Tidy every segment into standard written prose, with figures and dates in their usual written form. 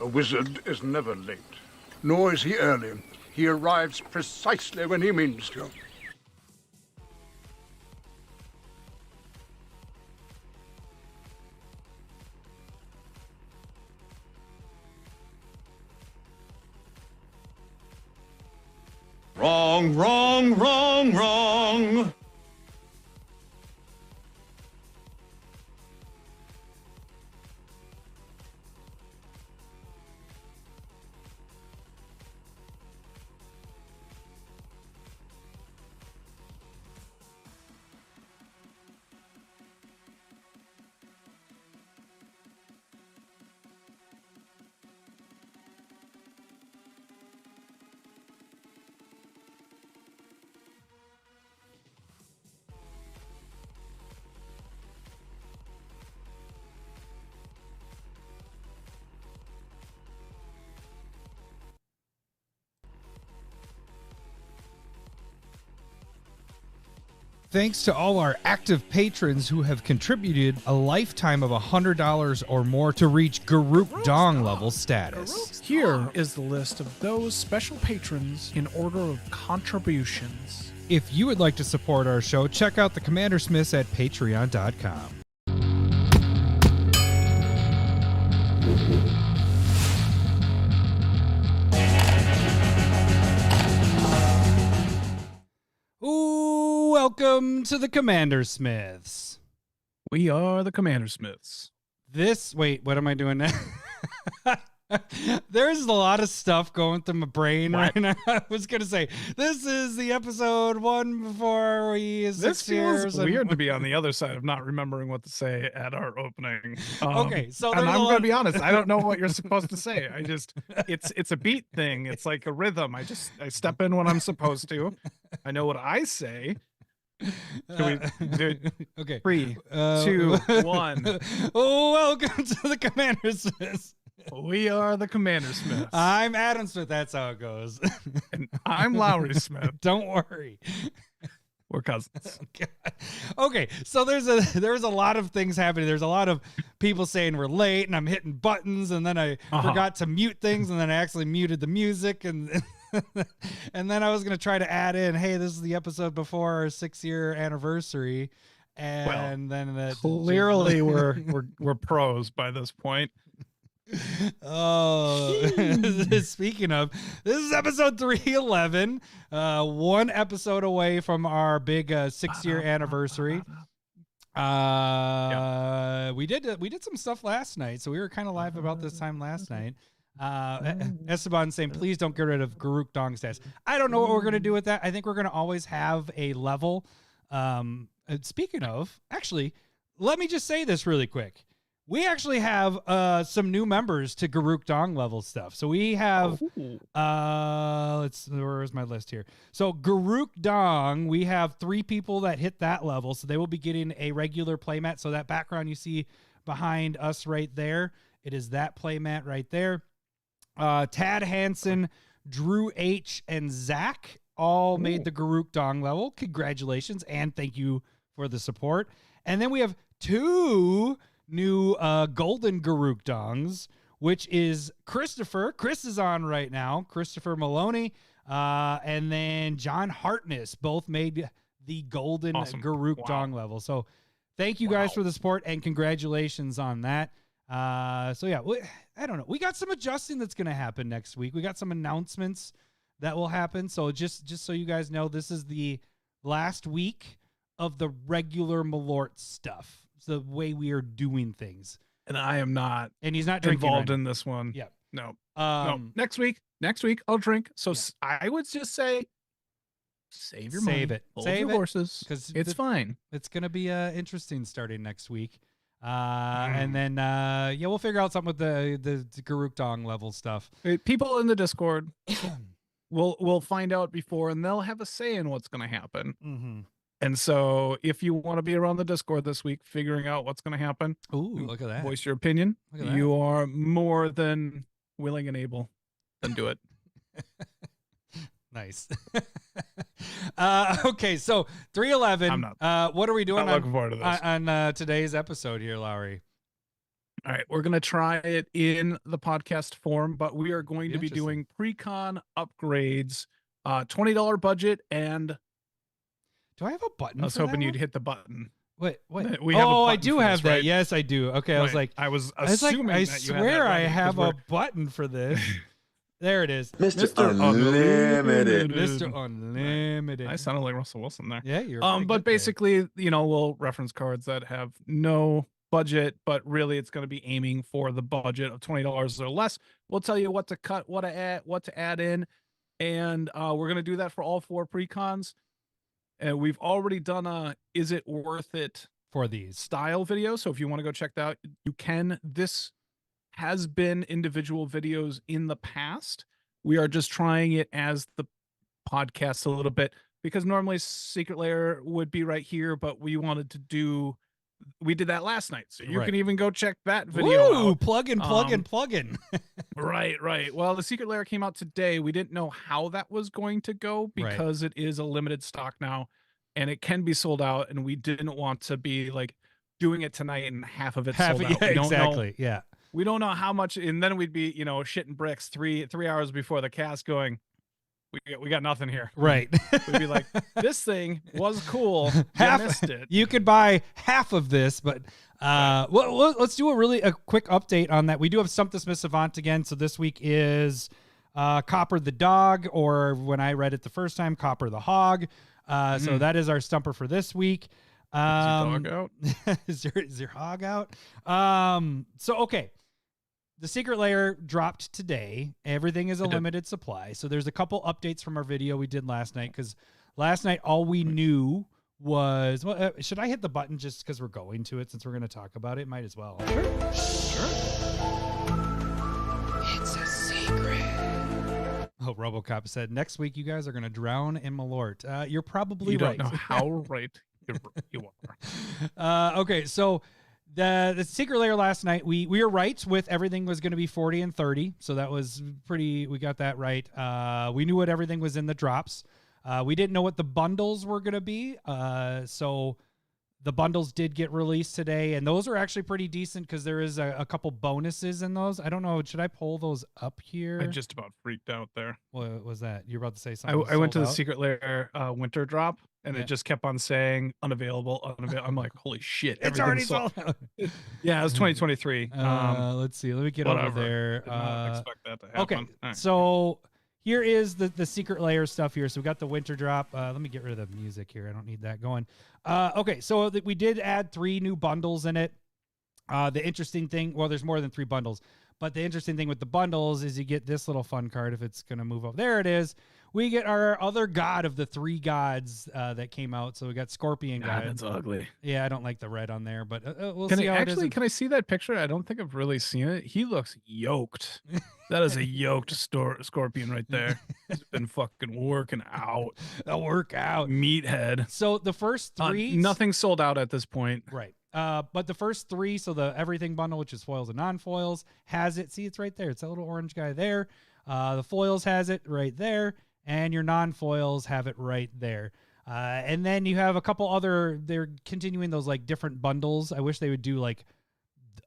A wizard is never late, nor is he early. He arrives precisely when he means to. Wrong, wrong, wrong, wrong. Thanks to all our active patrons who have contributed a lifetime of $100 or more to reach Garuk Dong level status. Here is the list of those special patrons in order of contributions. If you would like to support our show, check out the Commander Smiths at patreon.com. Ooh, welcome to the Commander Smiths. We are the Commander Smiths. Wait, what am I doing now? There's a lot of stuff going through my brain right now. I was going to say, this is the episode one before we... This feels weird to be on the other side of not remembering what to say at our opening. Okay, so and I'm going to be honest, I don't know what you're supposed to say. It's a beat thing. It's like a rhythm. I step in when I'm supposed to. I know what I say. Should we do it? Okay. 3, 2, 1. Oh, welcome to the Commander Smiths. We are the Commander Smiths. I'm Adam Smith. That's how it goes. And I'm Lowry Smith. Don't worry. We're cousins. Okay, so there's a lot of things happening. There's a lot of people saying we're late, and I'm hitting buttons, and then I forgot to mute things, and then I actually muted the music, and and then I was gonna try to add in, hey, this is the episode before our 6-year anniversary, and then clearly we're pros by this point. Oh, speaking of, this is episode 311, one episode away from our big 6-year anniversary. We did some stuff last night, so we were kind of live about this time last night. Esteban saying, please don't get rid of Garuk Dong status. I don't know what we're going to do with that. I think we're going to always have a level. Speaking of, actually, let me just say this really quick. We actually have some new members to Garuk Dong level stuff. So we have, where's my list here? So Garuk Dong, we have 3 people that hit that level. So they will be getting a regular playmat. So that background you see behind us right there, it is that playmat right there. Tad Hansen, Drew H, and Zach all made the Garuk Dong level. Congratulations, and thank you for the support. And then we have 2 new golden Garuk Dongs, which is Christopher. Chris is on right now. Christopher Maloney, and then John Hartness both made the golden Garuk Dong level. So thank you guys for the support, and congratulations on that. So yeah, I don't know. We got some adjusting that's going to happen next week. We got some announcements that will happen. So just so you guys know, this is the last week of the regular Malort stuff. It's the way we are doing things. And I am not. And he's not drinking involved right in this one. Yeah. No. No. Next week I'll drink. So I would just say, save your money. Save it. Hold Save your it, horses. Because it's fine. It's going to be interesting starting next week. And then, we'll figure out something with the Garuk Dong level stuff. People in the Discord will find out before, and they'll have a say in what's going to happen. Mm-hmm. And so if you want to be around the Discord this week, figuring out what's going to happen, look at that. Voice your opinion. You are more than willing and able. Then do it. Nice. Okay, so 311. I'm not. What are we doing looking forward to this. on today's episode here, Lowry? All right, we're gonna try it in the podcast form, but we are going to be doing Precon upgrades, $20 budget, and do I have a button? I was hoping you'd hit the button. Wait. We have a button I do for have this, that. Right? Yes, I do. Okay, Right. I was assuming I that you had swear that I ready, 'cause have we're- a button for this. There it is. Mr. Unlimited. Mr. Unlimited. I sounded like Russell Wilson there. Yeah, you're But basically, we'll reference cards that have no budget, but really it's going to be aiming for the budget of $20 or less. We'll tell you what to cut, what to add in, and we're going to do that for all 4 precons. And we've already done a "Is it worth it" for these style video, so if you want to go check that out, you can. This has been individual videos in the past. We are just trying it as the podcast a little bit, because normally Secret Lair would be right here, but we wanted to do, we did that last night, so you can even go check that video out. Plug in. Right. Well, the Secret Lair came out today. We didn't know how that was going to go because it is a limited stock now, and it can be sold out, and we didn't want to be like doing it tonight and half of it sold out. Yeah, exactly. Yeah. We don't know how much, and then we'd be, shitting bricks three hours before the cast going, we got nothing here. Right. We'd be like, this thing was cool. You missed it. You could buy half of this, but let's do a quick update on that. We do have Stump the Smith Savant again. So this week is Copper the Dog, or when I read it the first time, Copper the Hog. So that is our stumper for this week. Is your dog out? is your hog out? So okay. The Secret Lair dropped today. Everything is a limited supply. So there's a couple updates from our video we did last night, because last night all we knew was, should I hit the button just because we're going to it, since we're going to talk about it? Might as well. Sure. It's a secret. Oh, RoboCop said, next week you guys are going to drown in Malort. You're probably right. You don't know how right you are. Okay, so the Secret Lair last night, we were right with everything was going to be 40 and 30, so that was we got that right. We knew what everything was in the drops. We didn't know what the bundles were going to be, so the bundles did get released today, and those are actually pretty decent because there is a couple bonuses in those. I don't know, should I pull those up here? I just about freaked out there. What was that? You're about to say something? I went to the Secret Lair winter drop, and it just kept on saying unavailable. I'm like, holy shit. It's already sold out. Yeah, it was 2023. Let's see. Let me get over there. Did not expect that to happen. Okay, Right. so here is the Secret Lair stuff here. So we got the winter drop. Let me get rid of the music here. I don't need that going. Okay, so we did add 3 new bundles in it. The interesting thing, well, there's more than 3 bundles, but the interesting thing with the bundles is you get this little fun card. If it's going to move up, there it is. We get our other god of the 3 gods that came out. So we got Scorpion God. That's ugly. Yeah, I don't like the red on there, but we'll Can see how actually, it is. can I see that picture? I don't think I've really seen it. He looks yoked. That is a yoked scorpion right there. He's been fucking working out. A workout. Meathead. So the first 3... nothing sold out at this point. Right. But the first 3, so the everything bundle, which is foils and non-foils, has it. See, it's right there. It's that little orange guy there. The foils has it right there. And your non-foils have it right there. And then you have a couple other, they're continuing those like different bundles. I wish they would do like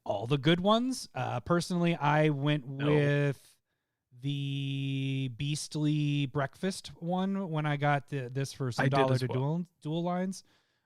all the good ones. Personally, I went with the Beastly Breakfast one when I got this for some dollar to dual lines.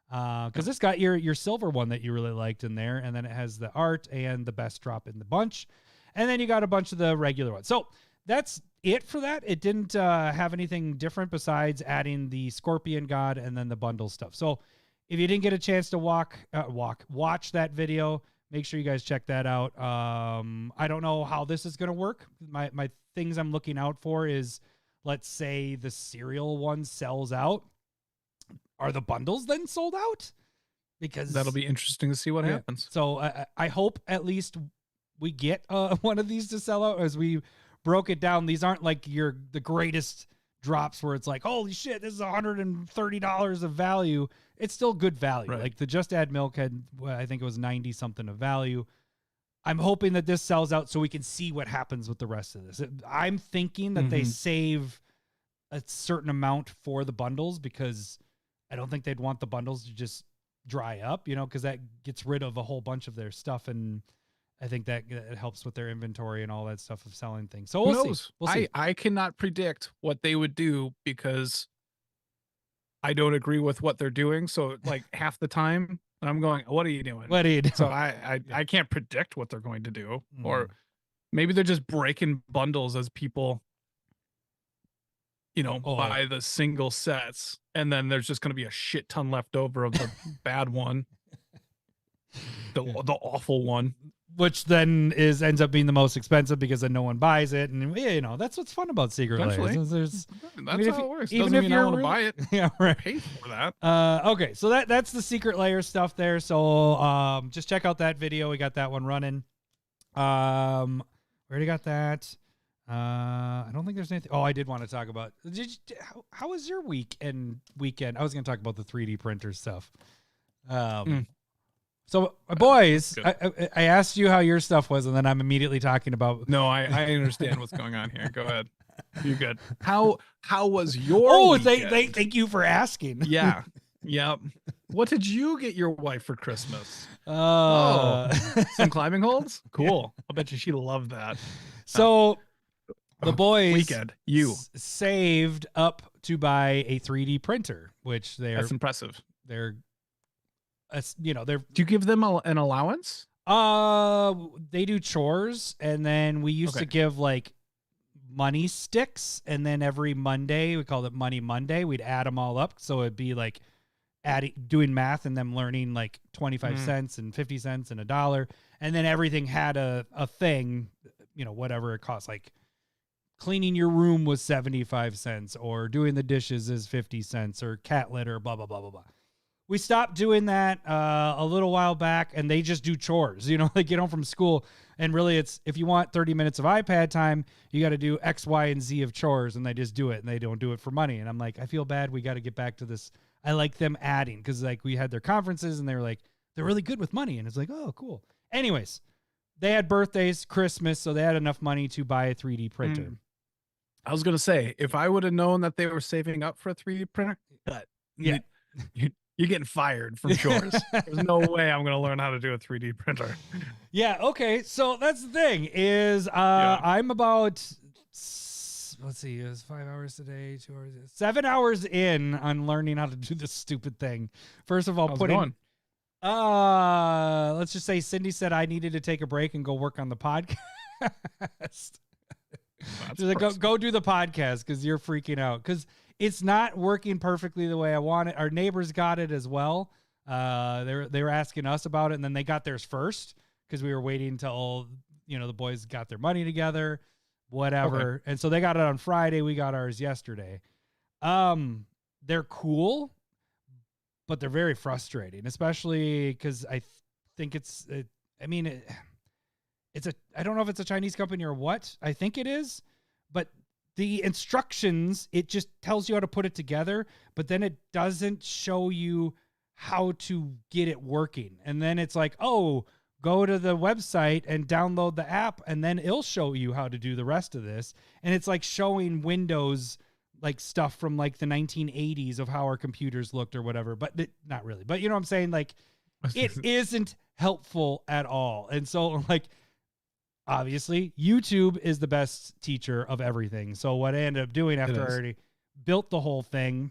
Because this got your silver one that you really liked in there. And then it has the art and the best drop in the bunch. And then you got a bunch of the regular ones. So that's it for that. It didn't have anything different besides adding the Scorpion God and then the bundle stuff. So if you didn't get a chance to watch that video, make sure you guys check that out. I don't know how this is going to work. My things I'm looking out for is, let's say the cereal one sells out. Are the bundles then sold out? Because that'll be interesting to see what happens. So I hope at least we get one of these to sell out. As we broke it down, these aren't like the greatest drops where it's like, holy shit, this is $130 of value. It's still good value. Right. Like the Just Add Milk had, I think it was 90 something of value. I'm hoping that this sells out so we can see what happens with the rest of this. I'm thinking that they save a certain amount for the bundles, because I don't think they'd want the bundles to just dry up, because that gets rid of a whole bunch of their stuff. And I think that it helps with their inventory and all that stuff of selling things. So Who we'll knows? see. We'll see. I cannot predict what they would do because I don't agree with what they're doing. So like half the time I'm going, what are you doing? What do you do? So I can't predict what they're going to do. Mm. Or maybe they're just breaking bundles as people, buy the single sets, and then there's just going to be a shit ton left over of the bad one, the awful one, which then ends up being the most expensive because then no one buys it, and that's what's fun about Secret Lairs. That's I mean, how it works. Even Doesn't if mean I you're want to buy it. Yeah, right. Pay for that. Okay, so that's the Secret Lair stuff there. So just check out that video. We got that one running. We already got that. I don't think there's anything. Oh, I did want to talk about. How was your weekend? I was going to talk about the 3D printer stuff. So, boys, I asked you how your stuff was, and then I'm immediately talking about. No, I understand what's going on here. Go ahead. You're good. How was your weekend? Thank you for asking. Yeah. Yep. What did you get your wife for Christmas? Some climbing holds? Cool. I bet you she'd love that. So the boys weekend, saved up to buy a 3D printer, which that's impressive. They're do you give them an allowance? They do chores, and then we used to give like money sticks, and then every Monday we called it Money Monday. We'd add them all up, so it'd be like doing math and them learning like 25 cents and 50 cents and $1, and then everything had a thing, whatever it costs. Like cleaning your room was 75 cents, or doing the dishes is 50 cents, or cat litter, blah blah blah blah blah. We stopped doing that a little while back, and they just do chores. They get home from school, and really it's, if you want 30 minutes of iPad time, you got to do X, Y, and Z of chores, and they just do it, and they don't do it for money. And I'm like, I feel bad. We got to get back to this. I like them adding, because like we had their conferences, and they were like, they're really good with money. And it's like, oh, cool. Anyways, they had birthdays, Christmas, so they had enough money to buy a 3D printer. I was going to say, if I would have known that they were saving up for a 3D printer, yeah. You're getting fired from chores. There's no way I'm going to learn how to do a 3D printer. Yeah. Okay. So that's the thing is, I'm about, let's see, it was 5 hours today, 2 hours, 7 hours in on learning how to do this stupid thing. First of all, let's just say Cindy said I needed to take a break and go work on the podcast. She's like, go do the podcast because you're freaking out. Because it's not working perfectly the way I want it. Our neighbors got it as well. They were asking us about it, and then they got theirs first because we were waiting until the boys got their money together, whatever. Okay. And so they got it on Friday. We got ours yesterday. They're cool, but they're very frustrating, especially because I think I don't know if it's a Chinese company or what. I think it is, but the instructions, it just tells you how to put it together, but then it doesn't show you how to get it working. And then it's like, oh, go to the website and download the app, and then it'll show you how to do the rest of this. And it's like showing Windows like stuff from like the 1980s of how our computers looked or whatever, but not really. But you know what I'm saying? Like it isn't helpful at all. And so like, obviously, YouTube is the best teacher of everything. So what I ended up doing after I already built the whole thing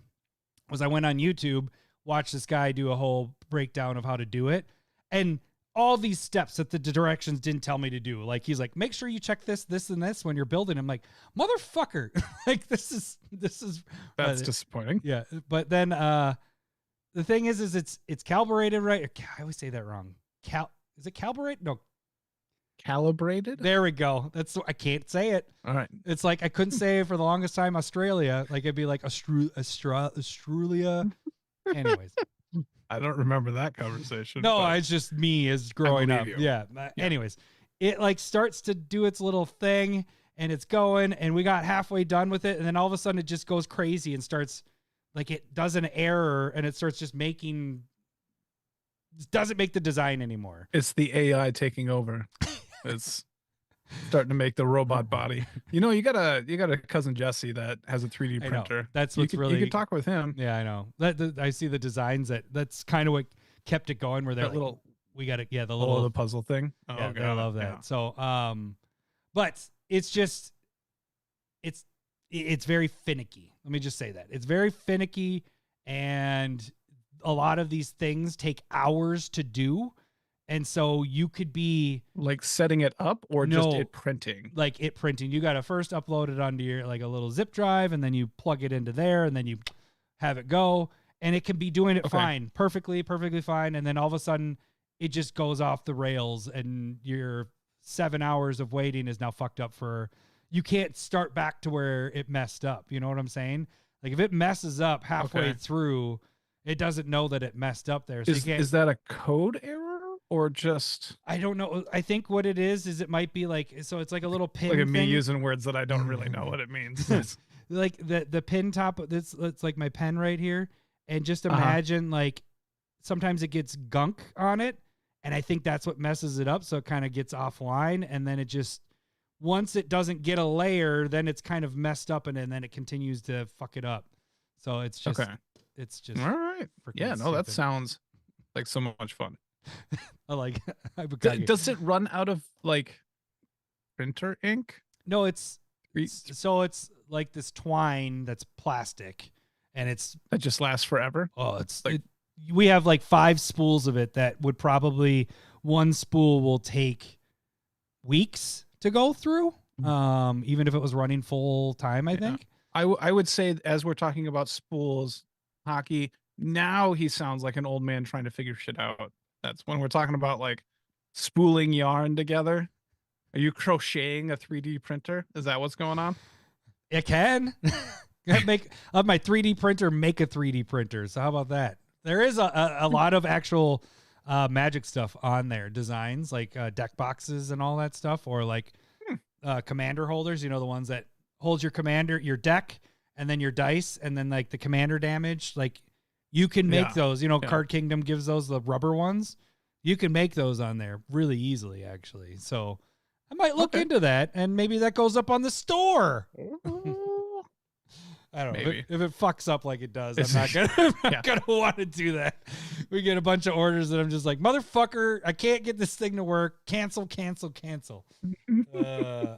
was I went on YouTube, watched this guy do a whole breakdown of how to do it, and all these steps that the directions didn't tell me to do. Like he's like, make sure you check this, this, and this when you're building. I'm like, motherfucker, like this is that's disappointing. Yeah, but then the thing is it's calibrated right. I always say that wrong. Is it calibrated? No. Calibrated? There we go. I can't say it. All right. It's like I couldn't say for the longest time Australia. Like it'd be like Australia. Anyways. I don't remember that conversation. No, it's just me as growing up. Yeah. Anyways, it like starts to do its little thing, and it's going, and we got halfway done with it, and then all of a sudden it just goes crazy and starts like it does an error, and it starts just doesn't make the design anymore. It's the AI taking over. It's starting to make the robot body. You got a cousin Jesse that has a 3D printer. That's what's you could talk with him. Yeah, I know. I see the designs that's kind of what kept it going. Where they're that little we got to, yeah, the little, the puzzle thing. Oh, yeah, God. I love that. Yeah. So, but it's just, it's very finicky. Let me just say that it's very finicky, and a lot of these things take hours to do. And so you could be like setting it up or just No. it printing. like it printing. You got to first upload it onto your like a little zip drive, and then you plug it into there, and then you have it go, and it can be doing it Okay. fine, perfectly fine. And then all of a sudden it just goes off the rails, and your 7 hours of waiting is now fucked up you can't start back to where it messed up. You know what I'm saying? Like if it messes up halfway Okay. through, it doesn't know that it messed up there. So you can't, Is that a code error or just I don't know. I think what it is it might be like, so it's like a little pin like me thing. using words that I don't really know what it means? Like the pin top, it's like my pen right here. And just imagine like sometimes it gets gunk on it. And I think that's what messes it up. So it kind of gets offline, and then it just, once it doesn't get a layer, then it's kind of messed up, and then it continues to fuck it up. So it's just, Okay. it's just, All right. freaking Yeah, no, that stupid. sounds like so much fun. I like, Does it run out of like printer ink? no, it's Re- so it's like this twine that's plastic, and it's, That just lasts forever? oh, it's Like- we have like 5 spools of it that would probably, one spool will take weeks to go through. Even if it was running full time, I Yeah. think. I would say, as we're talking about spools, hockey, now he sounds like an old man trying to figure shit out. That's when we're talking about like spooling yarn together. Are you crocheting a 3D printer? Is that what's going on? It can make of my 3D printer, make a 3D printer. So how about that? There is a lot of actual magic stuff on there, designs like deck boxes and all that stuff, or like commander holders, you know, the ones that holds your commander, your deck, and then your dice, and then like the commander damage. Like you can make Yeah. those, you know, Yeah. Card Kingdom gives those, the rubber ones. You can make those on there really easily, actually. So I might look Okay. into that, and maybe that goes up on the store. I don't know. Maybe. If it fucks up like it does, It's- I'm not Yeah. gonna want to do that. We get a bunch of orders that I'm just like, motherfucker, I can't get this thing to work. Cancel.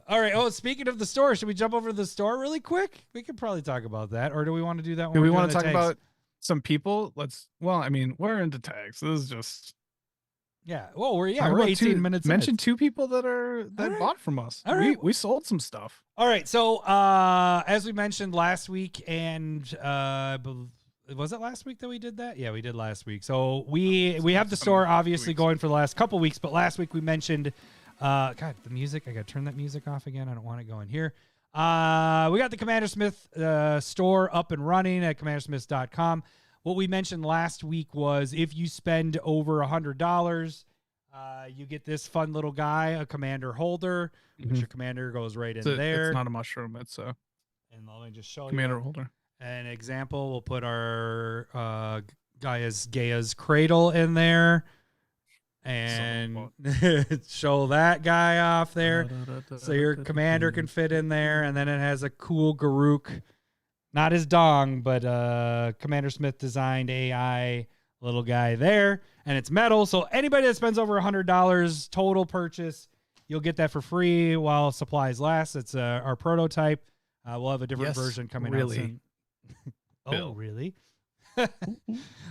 All right. Oh, speaking of the store, should we jump over to the store really quick? We could probably talk about that, or do we want to do that? When Do we want want to talk about some people? Well, I mean, we're into tags. This is just Yeah. Well, we're talk we're about 18 minutes. Mention in. 2 people that right. bought from us. All right. We sold some stuff. All right. So, as we mentioned last week, and was it last week that we did that? Yeah, we did last week. So we have the store obviously going for the last couple weeks, but last week we mentioned, God, the music. I got to turn that music off again. I don't want it going here. We got the Commander Smith store up and running at commandersmith.com. What we mentioned last week was if you spend over $100, you get this fun little guy, a commander holder, which your commander goes right in there. It's not a mushroom. It's a And let me just show commander you holder. an example. We'll put our Gaia's cradle in there and show that guy off there. So your commander can fit in there, and then it has a cool Garuk, not his dong, but Commander Smith designed AI little guy there, and it's metal. So anybody that spends over $100 total purchase, you'll get that for free while supplies last. It's our prototype. We'll have a different Yes, version coming really. out soon. Oh, Bill. really?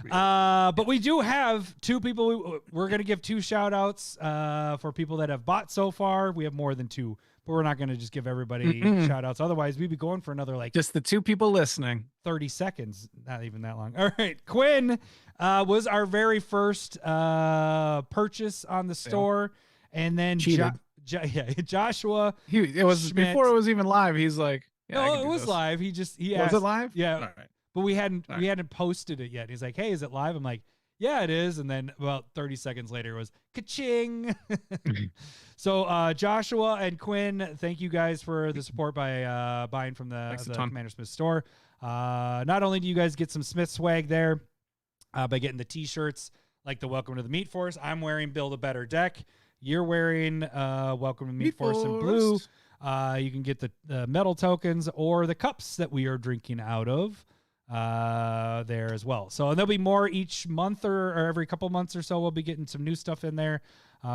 But we do have 2 people. We're going to give 2 shout outs for people that have bought so far. We have more than 2, but we're not going to just give everybody shout outs. Otherwise, we'd be going for another like Just the 2 people listening. 30 seconds. Not even that long. All right. Quinn was our very first purchase on the store. And then Cheated. Joshua. It was Schmidt. before it was even live. He's like, yeah, I No, can it do was this. live. He Was asked. it live? Yeah. All right. But we hadn't All right. posted it yet. He's like, "Hey, is it live?" I'm like, "Yeah, it is." And then about 30 seconds later, it was ka-ching. So Joshua and Quinn, thank you guys for the support by buying from the Thanks a ton. Commander Smith store. Not only do you guys get some Smith swag there by getting the T-shirts like the Welcome to the Meat Force, I'm wearing Build a Better Deck. You're wearing Welcome to Meat Force in blue. You can get the metal tokens or the cups that we are drinking out of. there as well. So there'll be more each month or every couple months or so. We'll be getting some new stuff in there.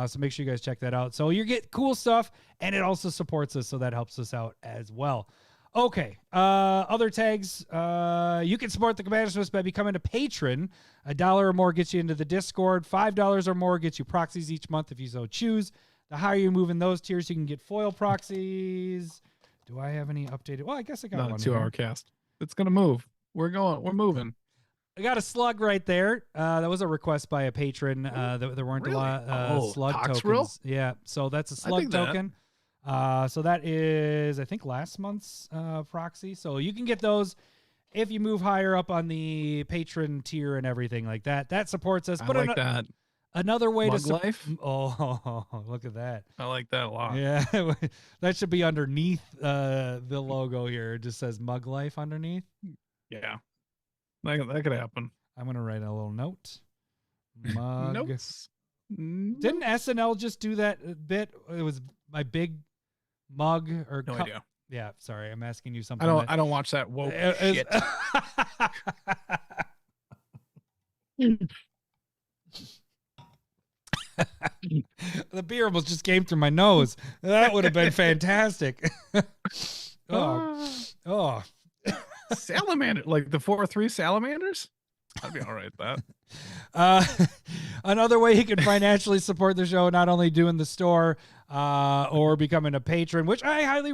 So make sure you guys check that out. So you get cool stuff, and it also supports us, so that helps us out as well. Okay, other tags. You can support the Commander Smiths by becoming a patron. $1 or more gets you into the Discord. $5 or more gets you proxies each month if you so choose. The higher you move in those tiers, you can get foil proxies. Do I have any updated? Well, I guess I got Not one. a 2-hour cast. It's gonna move. We're moving. I got a slug right there. That was a request by a patron. There weren't Really? a lot slug tokens. Real? Yeah, so that's a slug token. So that is, I think, last month's proxy. So you can get those if you move higher up on the patron tier and everything like that. That supports us. I But like that. Another way Mug to life. Oh, look at that. I like that a lot. Yeah, that should be underneath the logo here. It just says Mug Life underneath. Yeah, that could happen. I'm gonna write a little note. Mug. Notes. Didn't SNL just do that bit? It was my big mug or No cup. idea. Yeah, sorry, I'm asking you something. I don't watch that woke shit. The beer almost just came through my nose. That would have been fantastic. oh. Salamander, like the 4-3 salamanders. I'd be all right with that. Another way you can financially support the show, not only doing the store or becoming a patron, which I highly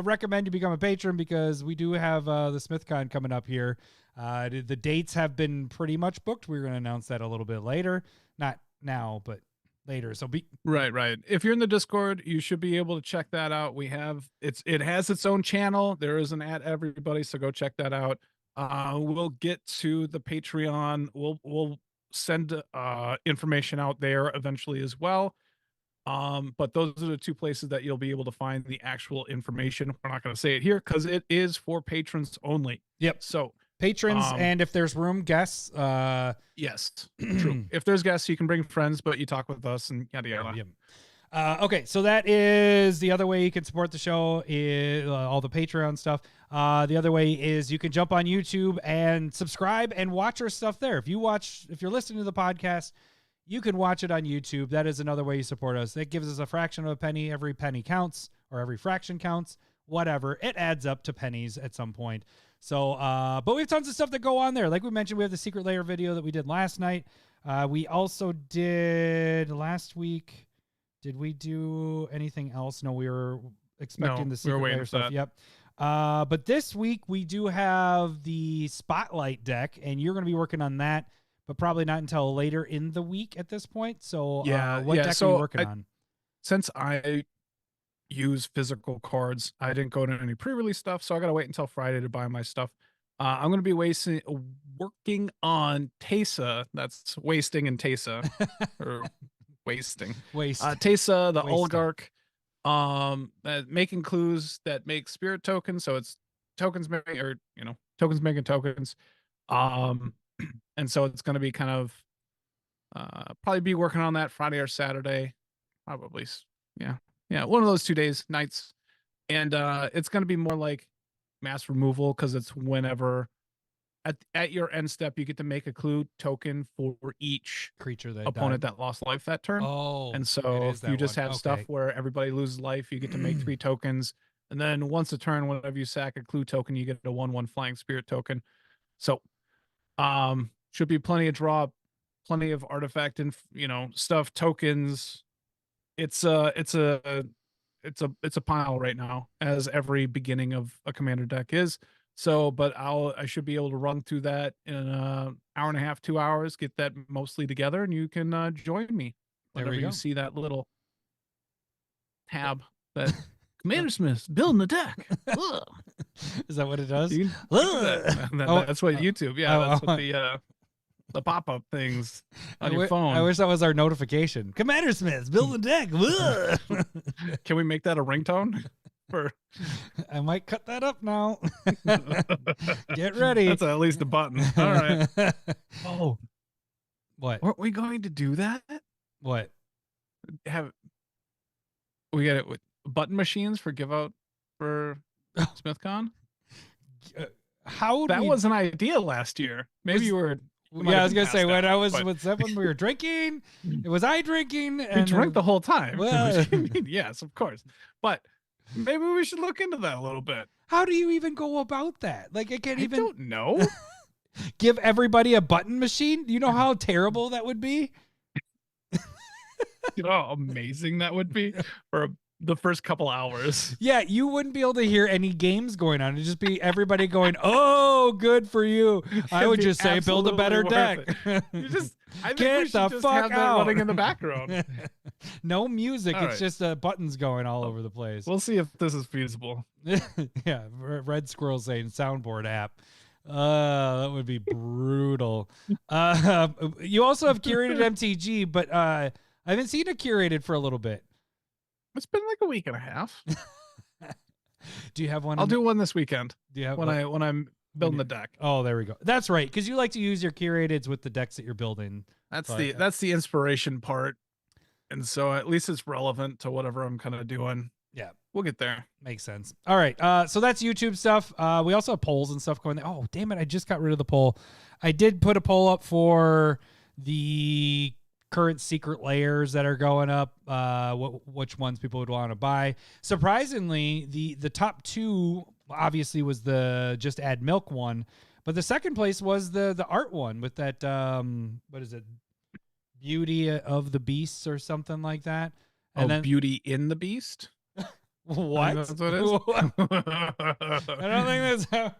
recommend you become a patron, because we do have the SmithCon coming up here. The dates have been pretty much booked. We're going to announce that a little bit later. Not now, but later. So Right. If you're in the Discord, you should be able to check that out. It has its own channel. There is an ad everybody, so go check that out. We'll get to the Patreon. We'll send information out there eventually as well. But those are the two places that you'll be able to find the actual information. We're not going to say it here because it is for patrons only. Yep. So patrons, and if there's room, guests. Yes, true. If there's guests, you can bring friends, but you talk with us and yada yada. Yep. Okay, so that is the other way you can support the show, is all the Patreon stuff. The other way is you can jump on YouTube and subscribe and watch our stuff there. If you're listening to the podcast, you can watch it on YouTube. That is another way you support us. That gives us a fraction of a penny. Every penny counts, or every fraction counts, whatever. It adds up to pennies at some point. So, but we have tons of stuff that go on there. Like we mentioned, we have the Secret Lair video that we did last night. We also did last week. Did we do anything else? No, we were expecting the Secret Lair stuff. Yep. But this week we do have the Spotlight deck, and you're going to be working on that, but probably not until later in the week at this point. So, what deck are you working on? Since I use physical cards, I didn't go to any pre-release stuff, so I got to wait until Friday to buy my stuff. I'm going to be working on Teysa. That's wasting and Teysa, or wasting. Teysa, the oligarch, making clues that make spirit tokens. So it's tokens making, or tokens making tokens. And so it's going to be kind of probably be working on that Friday or Saturday, probably. Yeah, one of those 2 days, nights. And it's going to be more like mass removal, because it's whenever at your end step you get to make a clue token for each creature that opponent that lost life that turn. And so if you just have stuff where everybody loses life, you get to make 3 tokens. And then once a turn, whenever you sack a clue token, you get a 1/1 flying spirit token. So should be plenty of draw, plenty of artifact and stuff, tokens. It's a pile right now, as every beginning of a commander deck is. So, but I should be able to run through that in an hour and a half, 2 hours, get that mostly together, and you can join me whenever you see that little tab that Commander Smith's building the deck. Is that what it does? That's what YouTube. Yeah, that's what the pop-up things on your phone. I wish that was our notification. Commander Smith's building a deck. Can we make that a ringtone? I might cut that up now. Get ready. That's at least a button. All right. Oh, what? Weren't we going to do that? What? We got it with button machines for give out for SmithCon? How would That we? was an idea last year. Maybe Was- you were. we might Yeah, I have was been gonna say passed when out, I was but with Zeppelin, we were drinking. Was I drinking? we And drank the whole time. Well- Yes, of course. But maybe we should look into that a little bit. How do you even go about that? Like, I can't I even don't know. give everybody a button machine. Do you know how terrible that would be? You know how amazing that would be for the first couple hours. Yeah, you wouldn't be able to hear any games going on. It'd just be everybody going, "Oh, good for you." I It'd would be just say, "Build a better absolutely deck." worth it. You just, I think Get we the should just fuck have that out. running in the background. No music. All It's just buttons going all over the place. We'll see if this is feasible. Yeah, Red Squirrel saying soundboard app. That would be brutal. You also have curated MTG, but I haven't seen it curated for a little bit. It's been like a week and a half. Do you have one? I'll do one this weekend Do you have when I'm building the deck. Oh, there we go. That's right, because you like to use your curateds with the decks that you're building. That's But, that's the inspiration part, and so at least it's relevant to whatever I'm kind of doing. Yeah. We'll get there. Makes sense. All right. So that's YouTube stuff. We also have polls and stuff going there. Oh, damn it. I just got rid of the poll. I did put a poll up for the current secret layers that are going up, which ones people would want to buy. Surprisingly, the top two obviously was the just add milk one, but the second place was the art one with that what is it? Beauty of the Beasts or something like that. And then Beauty in the Beast. what? That's what it is. I don't think that's how.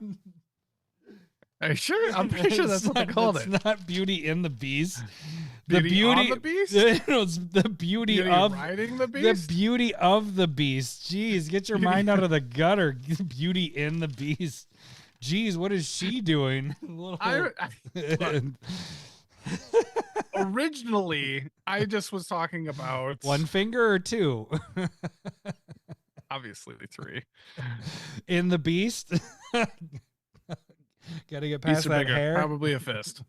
Are you sure? I'm pretty sure that's what they called it. It's not Beauty in the Beast. Beauty on the Beast? No, it's the beauty, Beauty of riding the Beast. the beauty of the Beast. Jeez, get your mind out of the gutter. Beauty in the Beast. Jeez, what is she doing? Look. Originally, I just was talking about One finger or two obviously 3. in the Beast. Gotta get past Beasts are that bigger, hair. probably a fist.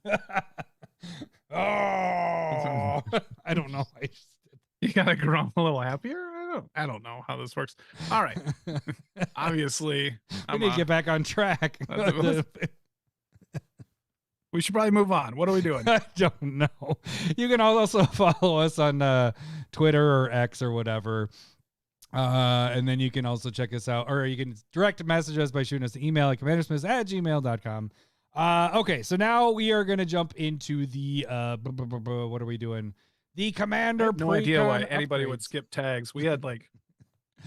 Oh, I don't know. You gotta grow a little happier. I don't know how this works. All right. Obviously, We need to get back on track. we should probably move on. What are we doing? I don't know. You can also follow us on Twitter or X or whatever. And then you can also check us out, or you can direct message us by shooting us an email at commandersmiths@gmail.com. Okay, so now we are going to jump into the, what are we doing? The Commander I have no idea why Precon anybody would upgrades. skip tags. We had like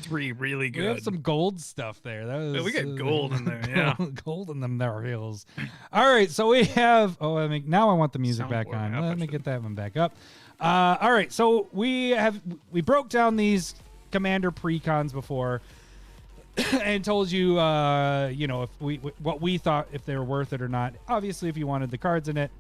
3 really We have good. some gold stuff there. That was, Yeah, we got gold in there, yeah. Gold in them there hills. All right, so we have. Oh, now I want the music back Soundboard on. app, I Let me should- get that one back up. All right, so we broke down these Commander Precons before and told you, if what we thought if they were worth it or not. Obviously, if you wanted the cards in it,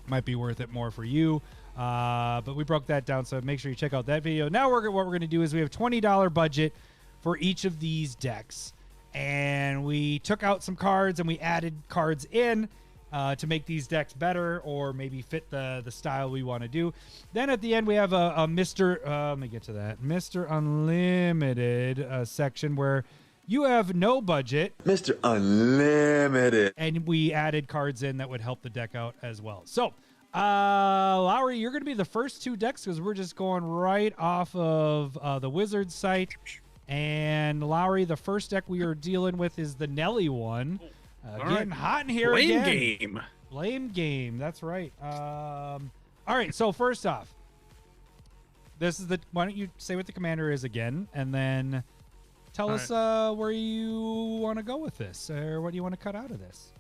might be worth it more for you. But we broke that down, so make sure you check out that video. Now what we're going to do is we have $20 budget for each of these decks, and we took out some cards and we added cards in to make these decks better or maybe fit the style we want to do. Then at the end we have a Mr. Let me get to that. Mr. Unlimited section where you have no budget. Mr. Unlimited. And we added cards in that would help the deck out as well. So, Lowry, you're going to be the first 2 decks because we're just going right off of the Wizard site. And Lowry, the first deck we are dealing with is the Nelly one. Getting hot in here Blame again. game. Blame game. That's right. All right. So first off, this is why don't you say what the commander is again, and then tell us where you want to go with this, or what do you want to cut out of this?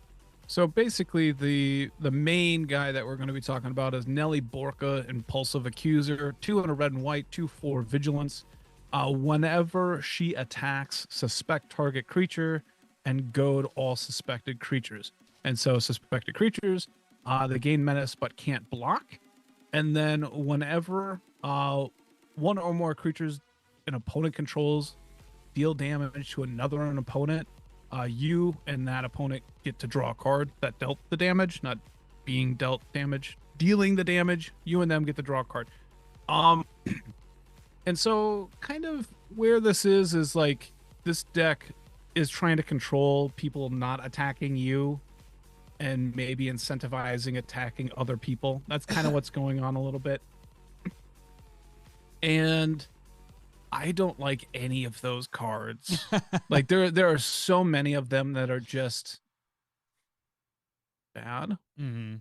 So basically, the main guy that we're going to be talking about is Nelly Borka, Impulsive Accuser, 200 red and white, 2/4 vigilance. Whenever she attacks, suspect target creature and goad all suspected creatures. And so suspected creatures, they gain menace but can't block. And then whenever one or more creatures an opponent controls deal damage to another opponent, you and that opponent get to draw a card that dealt the damage, not being dealt damage, dealing the damage. You and them get to draw a card. And so kind of where this is like this deck is trying to control people not attacking you and maybe incentivizing attacking other people. That's kind of what's going on a little bit. And I don't like any of those cards. Like there are so many of them that are just bad. Mm-hmm.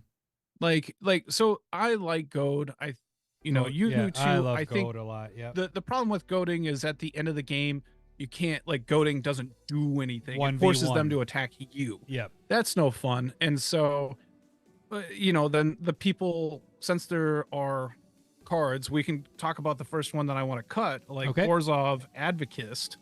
Like so I like goad. You do too. I love I think goad a lot. Yeah. the problem with goading is at the end of the game you can't, like, goading doesn't do anything. It 1v1. forces them to attack you. Yep. That's no fun. And so then the people, since there are cards, we can talk about the first one that I want to cut, like Okay. Orzhov Advocist.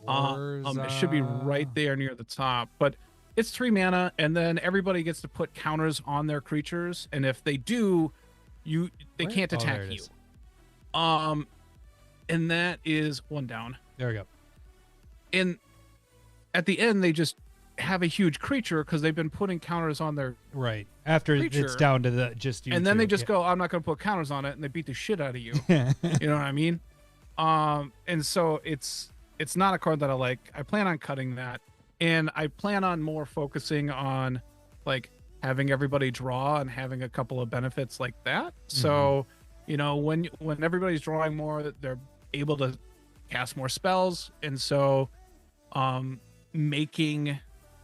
It should be right there near the top, but it's 3 mana, and then everybody gets to put counters on their creatures, and if they do, they can't attack there it you. is. And that is 1 down. There we go. And at the end, they just have a huge creature because they've been putting counters on their Right. After creature, it's down to the just you and then two. they just go, I'm not going to put counters on it, and they beat the shit out of you. You know what I mean? And so it's not a card that I like. I plan on cutting that, and I plan on more focusing on, like, having everybody draw and having a couple of benefits like that. So, when everybody's drawing more, they're able to cast more spells, and so making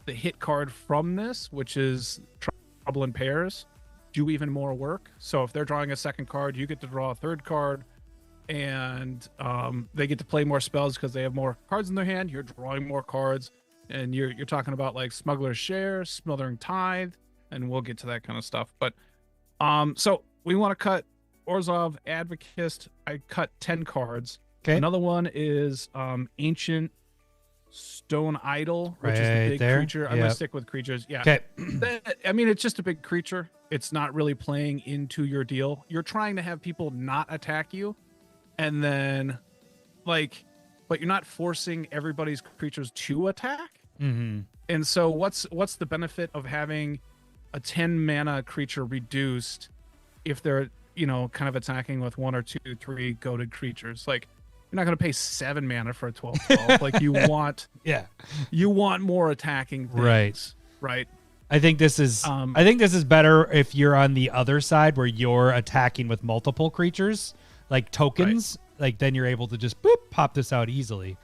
the hit card from this, which is Trouble in Pairs, do even more work. So if they're drawing a second card, you get to draw a third card, and they get to play more spells because they have more cards in their hand. You're drawing more cards, and you're talking about, like, Smuggler's Share, Smothering Tithe, and we'll get to that kind of stuff. But so we want to cut Orzhov Advocist. I cut 10 cards. Okay. Another one is Ancient Stone Idol, which is the Right big there. creature. I'm gonna stick with creatures. Yeah. Okay. I mean, it's just a big creature. It's not really playing into your deal. You're trying to have people not attack you, and then, like, but you're not forcing everybody's creatures to attack. Mm-hmm. And so what's the benefit of having a 10 mana creature reduced if they're, kind of attacking with 1 or 2, 3 goated creatures? Like, you're not going to pay 7 mana for a 12/12. Like, you want more attacking things, right? I think this is better if you're on the other side where you're attacking with multiple creatures, like tokens. Right. Like, then you're able to just pop this out easily.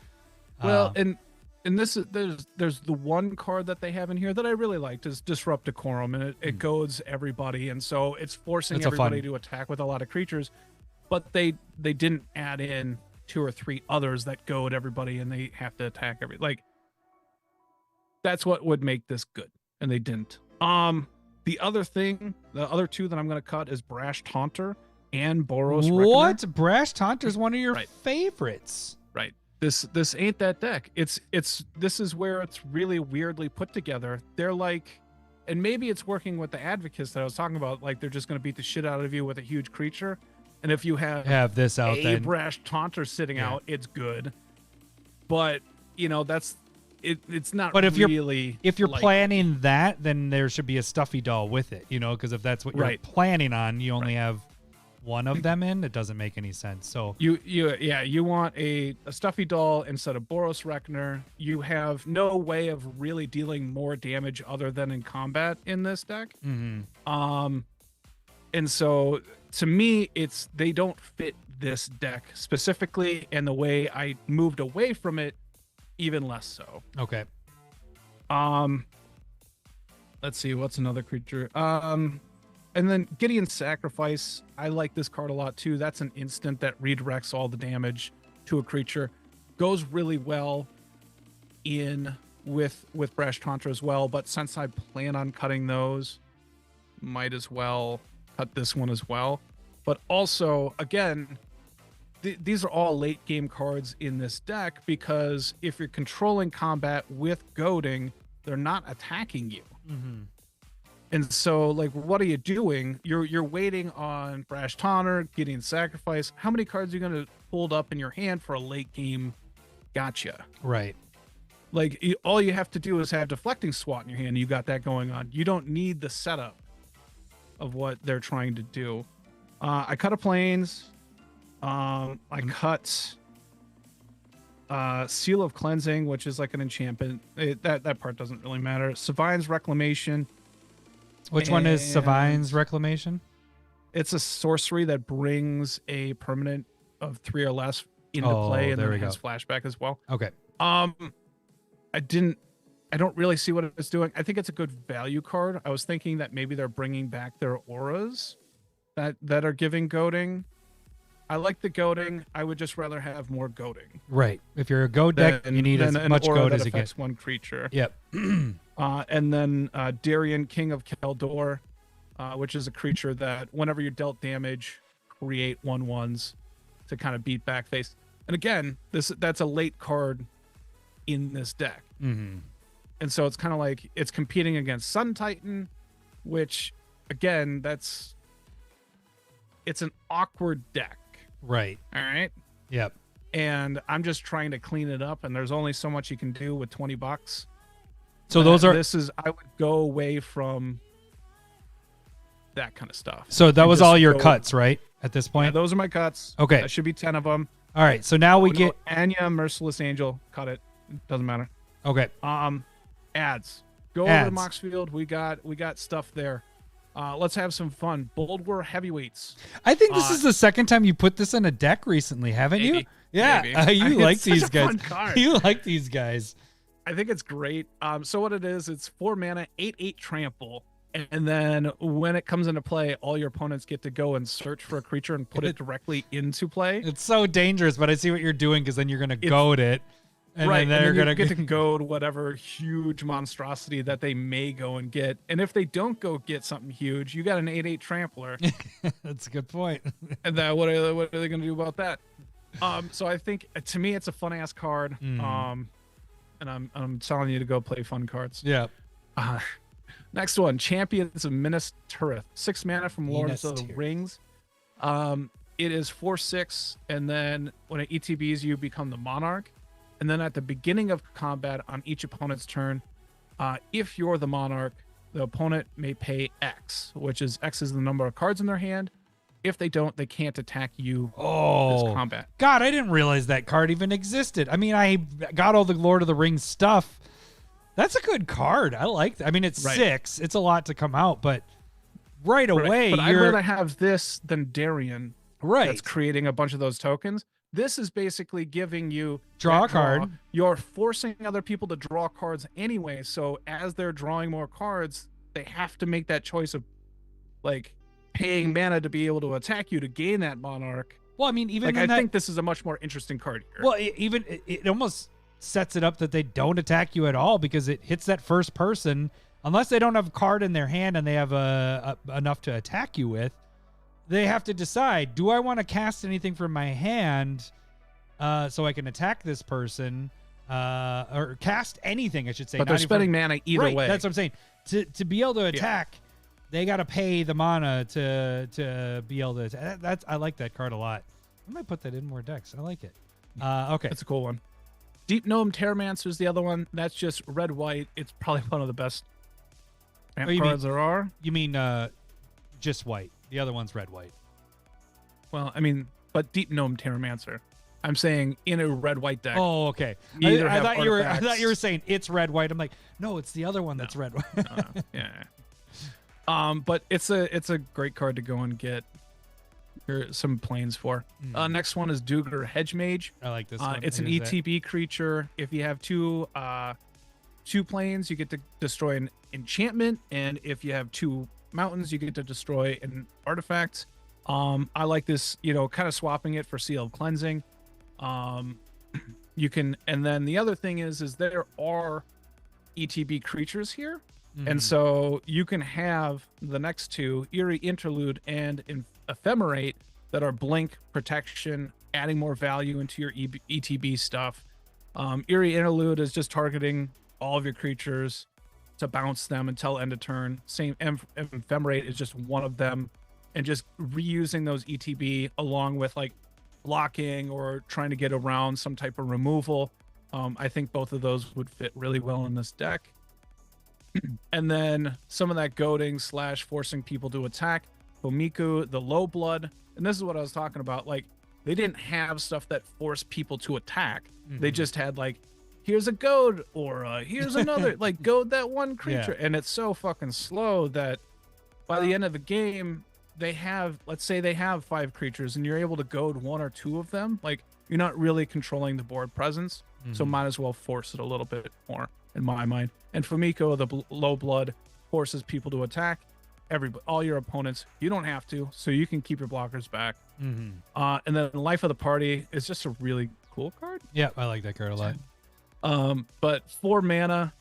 Well, and this is there's the one card that they have in here that I really liked is Disrupt Decorum, and it goads everybody, and so it's forcing everybody to attack with a lot of creatures. But they didn't add in 2 or 3 others that goad everybody, and they have to attack that's what would make this good, and they didn't. The other 2 that I'm going to cut is Brash Taunter and Boros Reckoner. What? Brash Taunter is one of your favorites. Right. This ain't that deck. This is where it's really weirdly put together. They're like, and maybe it's working with the Advocates that I was talking about, like, they're just going to beat the shit out of you with a huge creature. And if you have this out, then Brash Taunter sitting out, it's good. But that's it. It's not. But if you're planning that, then there should be a stuffy doll with it. Because if that's what you're planning on, you only have one of them in. It doesn't make any sense. So you want a stuffy doll instead of Boros Reckoner. You have no way of really dealing more damage other than in combat in this deck. Mm-hmm. And so, to me, they don't fit this deck specifically, and the way I moved away from it, even less so. Okay. Let's see, what's another creature? And then Gideon's Sacrifice. I like this card a lot too. That's an instant that redirects all the damage to a creature. Goes really well with Brash Taunter as well, but since I plan on cutting those, might as well cut this one as well. But also, again, these are all late game cards in this deck, because if you're controlling combat with goading, they're not attacking you. Mm-hmm. And so, like, what are you doing? You're waiting on Brash Taunter, getting Sacrifice. How many cards are you going to hold up in your hand for a late game gotcha? Right. Like, all you have to do is have Deflecting Swat in your hand. You got that going on. You don't need the setup of what they're trying to do. I cut a Plains. I cut Seal of Cleansing, which is like an enchantment. That part doesn't really matter. Savine's Reclamation. Which one is Savine's Reclamation? It's a sorcery that brings a permanent of 3 or less into play, and then it has flashback as well. Okay. I don't really see what it's doing. I think it's a good value card. I was thinking that maybe they're bringing back their auras that are giving goading. I like the goading. I would just rather have more goading. Right. If you're a goad deck, you need as much goad as you get. One creature. Yep. And then Darien, King of Keldor, which is a creature that whenever you're dealt damage, create 1/1s to kind of beat back face. And again, that's a late card in this deck. Mm-hmm. And so it's kind of like it's competing against Sun Titan, which again, it's an awkward deck. Right. All right. Yep. And I'm just trying to clean it up, and there's only so much you can do with $20. So I would go away from that kind of stuff. So that was all your cuts, right? At this point? Yeah, those are my cuts. Okay. That should be 10 of them. All right. So now we get Anya, Merciless Angel. Cut it. Doesn't matter. Okay. Ads. Go over to Moxfield. We got stuff there. Let's have some fun. Bold War Heavyweights. I think this is the second time you put this in a deck recently, haven't you? Yeah. You like these guys. You like these guys. I think it's great. So what it is, it's 4 mana, 8/8 trample. And then when it comes into play, all your opponents get to go and search for a creature and put it directly into play. It's so dangerous, but I see what you're doing because then you're going to goad it. And right, then they're going to get to goad whatever huge monstrosity that they may go and get. And if they don't go get something huge, you got an 8/8 trampler. That's a good point. And then what are they going to do about that? So I think to me it's a fun ass card. And I'm telling you to go play fun cards. Yeah. Next one, Champions of Minas Tirith. 6 mana from Lords of the Rings. It is 4/6, and then when it ETBs, you become the Monarch. And then at the beginning of combat on each opponent's turn, if you're the Monarch, the opponent may pay X, which is X is the number of cards in their hand. If they don't, they can't attack you this combat. God, I didn't realize that card even existed. I mean, I got all the Lord of the Rings stuff. That's a good card. I like that. I mean, it's 6. It's a lot to come out, but right away, But I'd rather have this than Darien. Right. That's creating a bunch of those tokens. This is basically giving you draw a card. You're forcing other people to draw cards anyway. So as they're drawing more cards, they have to make that choice of like paying mana to be able to attack you to gain that Monarch. Well, I mean, even I think this is a much more interesting card here. Well, it almost sets it up that they don't attack you at all because it hits that first person unless they don't have a card in their hand and they have enough to attack you with. They have to decide, do I want to cast anything from my hand so I can attack this person or cast anything, I should say. But they're spending mana either way. That's what I'm saying. To be able to attack, they got to pay the mana to be able to attack. I like that card a lot. I might put that in more decks. I like it. Okay. That's a cool one. Deep Gnome Terramancer is the other one. That's just red-white. It's probably one of the best cards there are. You mean just white? The other one's red-white. Well, I mean, but Deep Gnome Terramancer. I'm saying in a red-white deck. Oh, okay. I thought you were saying it's red-white. I'm like, no, it's the other one that's red-white. Yeah. But it's a great card to go and get some planes for. Next one is Duger Hedgemage. I like this one. It's an ETB creature. If you have two planes, you get to destroy an enchantment, and if you have 2 mountains, you get to destroy an artifact. I like this, kind of swapping it for Seal of Cleansing. You can, and then the other thing is there are ETB creatures here, and so you can have the next 2, Eerie Interlude and Ephemerate, that are blink, protection, adding more value into your ETB stuff. Eerie Interlude is just targeting all of your creatures to bounce them until end of turn. Same Ephemerate is just one of them, and just reusing those ETB along with like blocking or trying to get around some type of removal. I think both of those would fit really well in this deck. And then some of that goading / forcing people to attack. Bomiku, the low blood, and this is what I was talking about. Like, they didn't have stuff that forced people to attack. They just had like, here's a goad or here's another, like goad that one creature. And it's so fucking slow that by the end of the game, they have, let's say they have 5 creatures and you're able to goad 1 or 2 of them. Like, you're not really controlling the board presence. So might as well force it a little bit more in my mind. And Fumiko, the low blood, forces people to attack all your opponents. You don't have to, so you can keep your blockers back. And then Life of the Party is just a really cool card. Yeah, I like that card a lot. But 4 mana,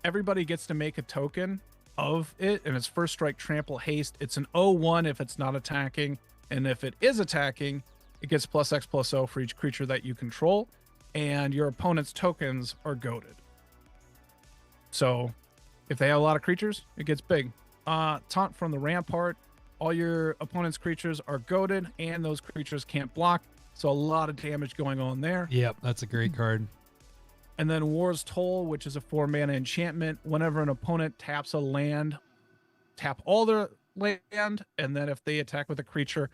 everybody gets to make a token of it, and it's first strike, trample, haste. It's an 0/1 if it's not attacking, and if it is attacking, it gets +X/+0 for each creature that you control, and your opponent's tokens are goaded. So if they have a lot of creatures, it gets big. Taunt from the Rampart, all your opponent's creatures are goaded, and those creatures can't block, so a lot of damage going on there. Yep, that's a great card. And then War's Toll, which is a 4 mana enchantment. Whenever an opponent taps a land, tap all their land, and then if they attack with a creature,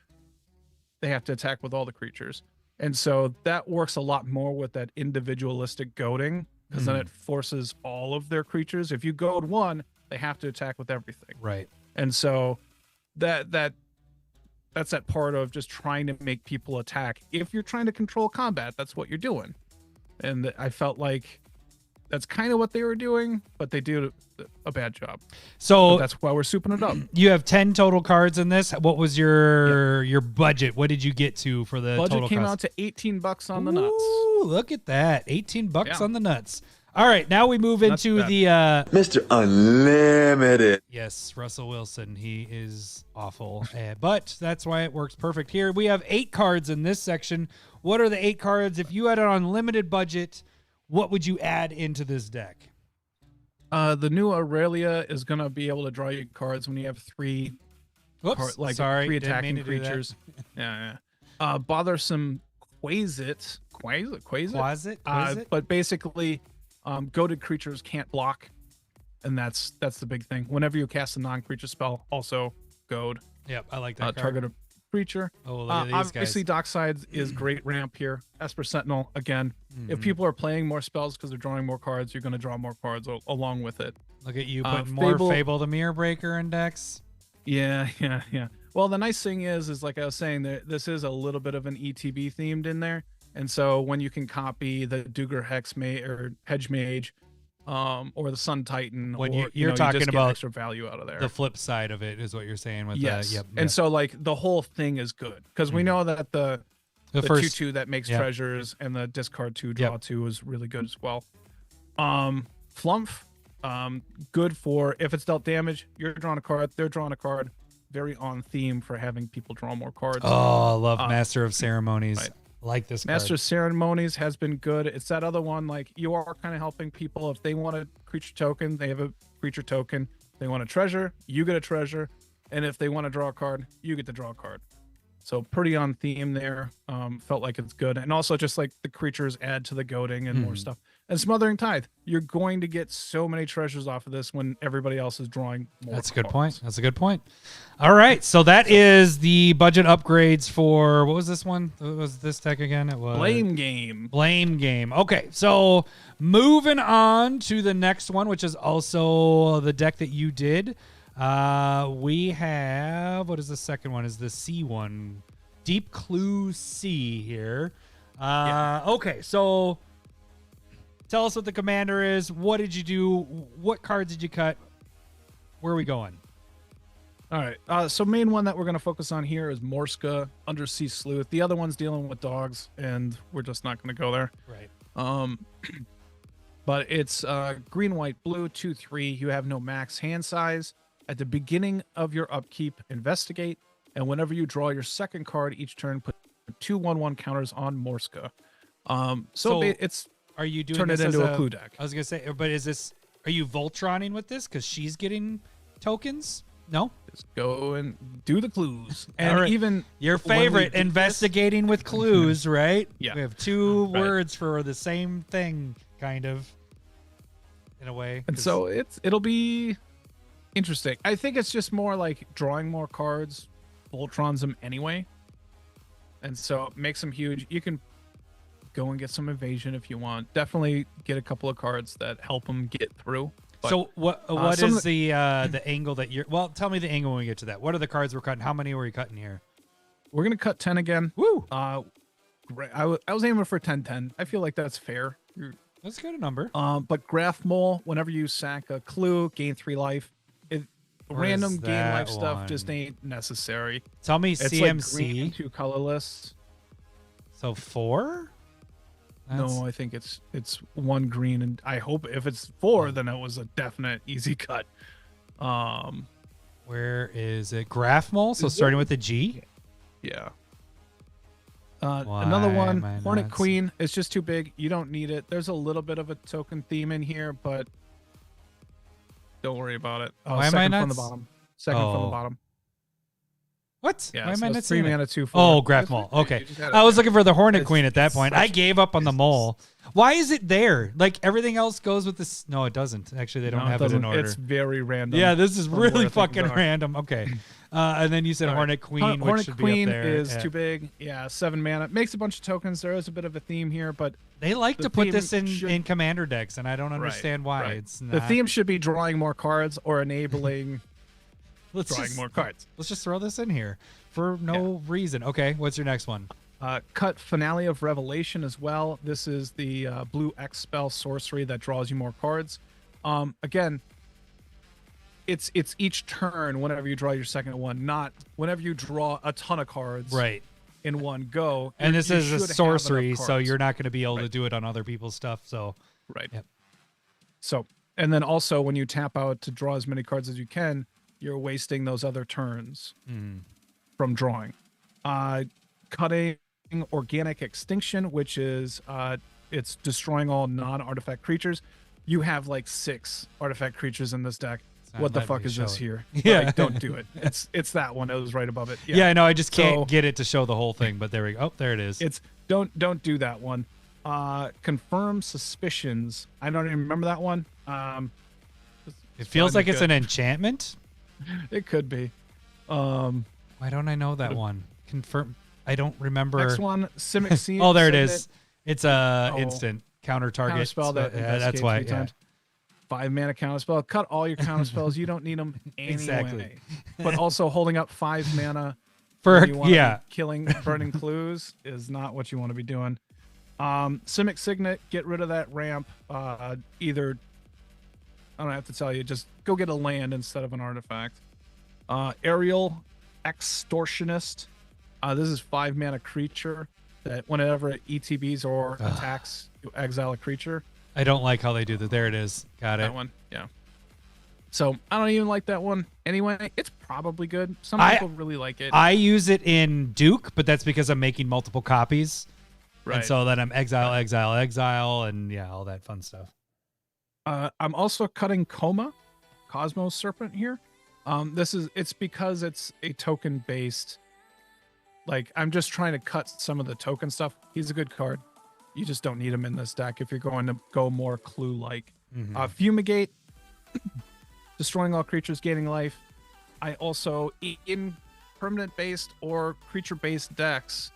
they have to attack with all the creatures. And so that works a lot more with that individualistic goading, because then it forces all of their creatures. If you goad 1, they have to attack with everything. Right. And so that's that part of just trying to make people attack. If you're trying to control combat, that's what you're doing. And I felt like that's kind of what they were doing, but they did a bad job. So but that's why we're souping it up. You have 10 total cards in this. What was your budget? What did you get to for the budget total came cost? out to $18 on the nuts. Ooh, look at that. $18 on the nuts. All right, now we move into the Mr. Unlimited. yes, Russell Wilson. He is awful, but that's why it works perfect here. We have 8 cards in this section. What are the 8 cards? If you had an unlimited budget, what would you add into this deck? The new Aurelia is gonna be able to draw you cards when you have 3 Whoops, like sorry, 3 didn't mean attacking to do that. creatures. Yeah. Bothersome Quasit. Quasit? But basically, goaded creatures can't block, and that's the big thing. Whenever you cast a non-creature spell, also goad. Yep, I like that card. Target a creature. Oh, look at these obviously, guys. Docksides is great ramp here. Esper Sentinel again. If people are playing more spells because they're drawing more cards, you're going to draw more cards along with it. Look at you putting more Fable the Mirror Breaker in decks. Yeah. Well, the nice thing is like I was saying, this is a little bit of an ETB themed in there. And so when you can copy the Duger Hex or Hedge Mage, or the Sun Titan, When or, you're you talking just get about extra value out of there. The flip side of it is what you're saying with yes. yep. And so like the whole thing is good because we know that the first 2/2 that makes treasures and the discard 2 draw 2 is really good as well. Flumph, good for if it's dealt damage, you're drawing a card, they're drawing a card. Very on theme for having people draw more cards. Oh, I love Master of Ceremonies. Right. Like this card. Master of Ceremonies has been good. It's that other one, like you are kind of helping people. If they want a creature token, they have a creature token. They want a treasure, you get a treasure. And if they want to draw a card, you get to draw a card. So pretty on theme there. Felt like it's good. And also just like the creatures add to the goading and more stuff. And Smothering Tithe. You're going to get so many treasures off of this when everybody else is drawing more That's a good cards. point. That's a good point. All right. So that is the budget upgrades for, what was this one? What was this deck again? It was Blame Game. Blame Game. Okay. So moving on to the next one, which is also the deck that you did. We have, what is the second one? Is the C one? Deep Clue C here. Okay. So tell us what the commander is. What did you do? What cards did you cut? Where are we going? All right. So main one that we're going to focus on here is Morska, Undersea Sleuth. The other one's dealing with dogs, and we're just not going to go there. Right. But it's green, white, blue, 2/3. You have no max hand size. At the beginning of your upkeep, investigate, and whenever you draw your second card each turn, put 2 1/1 counters on Morska. So it's are you doing turn it this into as a clue deck. I was gonna say, but are you Voltroning with this because she's getting tokens? No. Just go and do the clues, and All right. even Your when we favorite, did investigating with clues, right? Yeah. We have two Right. words for the same thing, kind of, in a way. And 'cause- so it'll be interesting. I think it's just more like drawing more cards. Voltrons them anyway. And so it makes them huge. You can go and get some evasion if you want. Definitely get a couple of cards that help them get through. But, so what some is of the angle that you're? Well, tell me the angle when we get to that. What are the cards we're cutting? How many were you cutting here? We're gonna cut 10 again. Woo! I was aiming for 10-10. I feel like that's fair. That's a good number. But Graph Mole, whenever you sack a clue, gain 3 life. Random gain that life stuff one? just ain't necessary. Tell me It's CMC. like green and 2 colorless. So 4? No, I think it's 1 green, and I hope if it's 4, then it was a definite easy cut. Where is it? Graph Mole. So Is starting it- with the G. Yeah. Why Another am one, I Hornet not Queen. It's just too big. You don't need it. There's a little bit of a token theme in here, but don't worry about it. Why am I second not from the s- bottom. Second from the Oh. bottom. What? Yeah, Why am so I it's not 3 seeing it? mana, 2/4. Oh, Graph It's Mole. okay. Okay. You just had it I was there. looking for the Hornet It's- Queen at that it's point. I such- gave up on the it's- mole. Why is it there? Like everything else goes with this. No, it doesn't. Actually, they don't No, have it in doesn't. order. It's very random. Yeah, this is from really where things fucking are. random. Okay. And then you said All right. Hornet Queen, which Hornet should Queen be up there. is Yeah. too big. Yeah, 7 mana. Makes a bunch of tokens. There is a bit of a theme here, but They like the to put theme this in, should- in commander decks, and I don't understand why. right. It's not. the theme should be drawing more cards or enabling let's drawing just, more cards. Let's just throw this in here for no reason. Okay, what's your next one? Cut Finale of Revelation as well. This is the blue X spell sorcery that draws you more cards. Again, it's each turn whenever you draw your second one, not whenever you draw a ton of cards Right. in one go. And You- this you is should a have enough sorcery, so cards. you're not going to be able to Right. do it on other people's stuff. So right. Yep. So, and then also when you tap out to draw as many cards as you can, you're wasting those other turns from drawing. Cutting Organic Extinction, which is it's destroying all non-artifact creatures. You have like 6 artifact creatures in this deck. not What the letting fuck me is show this it. here? Yeah. Like, don't do it. It's that one. It was right above it. yeah, I know. I just can't So- get it to show the whole thing. But there we go. Oh, there it is. It's don't do that one. Confirm Suspicions. I don't even remember that one. It feels fine, like it's good. an enchantment. It could be. Why don't I know that one? Confirm. I don't remember. Next one, Simic Scene. Oh, there it is. It's a Oh. instant counter target. Counterspell So, that yeah, that's investigates why. 3 Yeah. times. 5 mana counterspell. Cut all your counterspells. You don't need them anyway. Exactly. But also holding up 5 mana For when you wanna yeah, be killing burning clues is not what you want to be doing. Simic Signet, get rid of that ramp. Either I don't have to tell you, just go get a land instead of an artifact. Aerial Extortionist. This is 5 mana creature that whenever it ETBs or attacks, you exile a creature. I don't like how they do that. There it is. Got it. That one, yeah. So I don't even like that one. Anyway, it's probably good. Some I- people really like it. I use it in Duke, but that's because I'm making multiple copies. Right. And so then I'm exile, and yeah, all that fun stuff. I'm also cutting Cosmos Serpent here. It's because it's a token based. Like I'm just trying to cut some of the token stuff. He's a good card. You just don't need him in this deck if you're going to go more clue like. Fumigate, destroying all creatures, gaining life. I also in permanent based or creature based decks,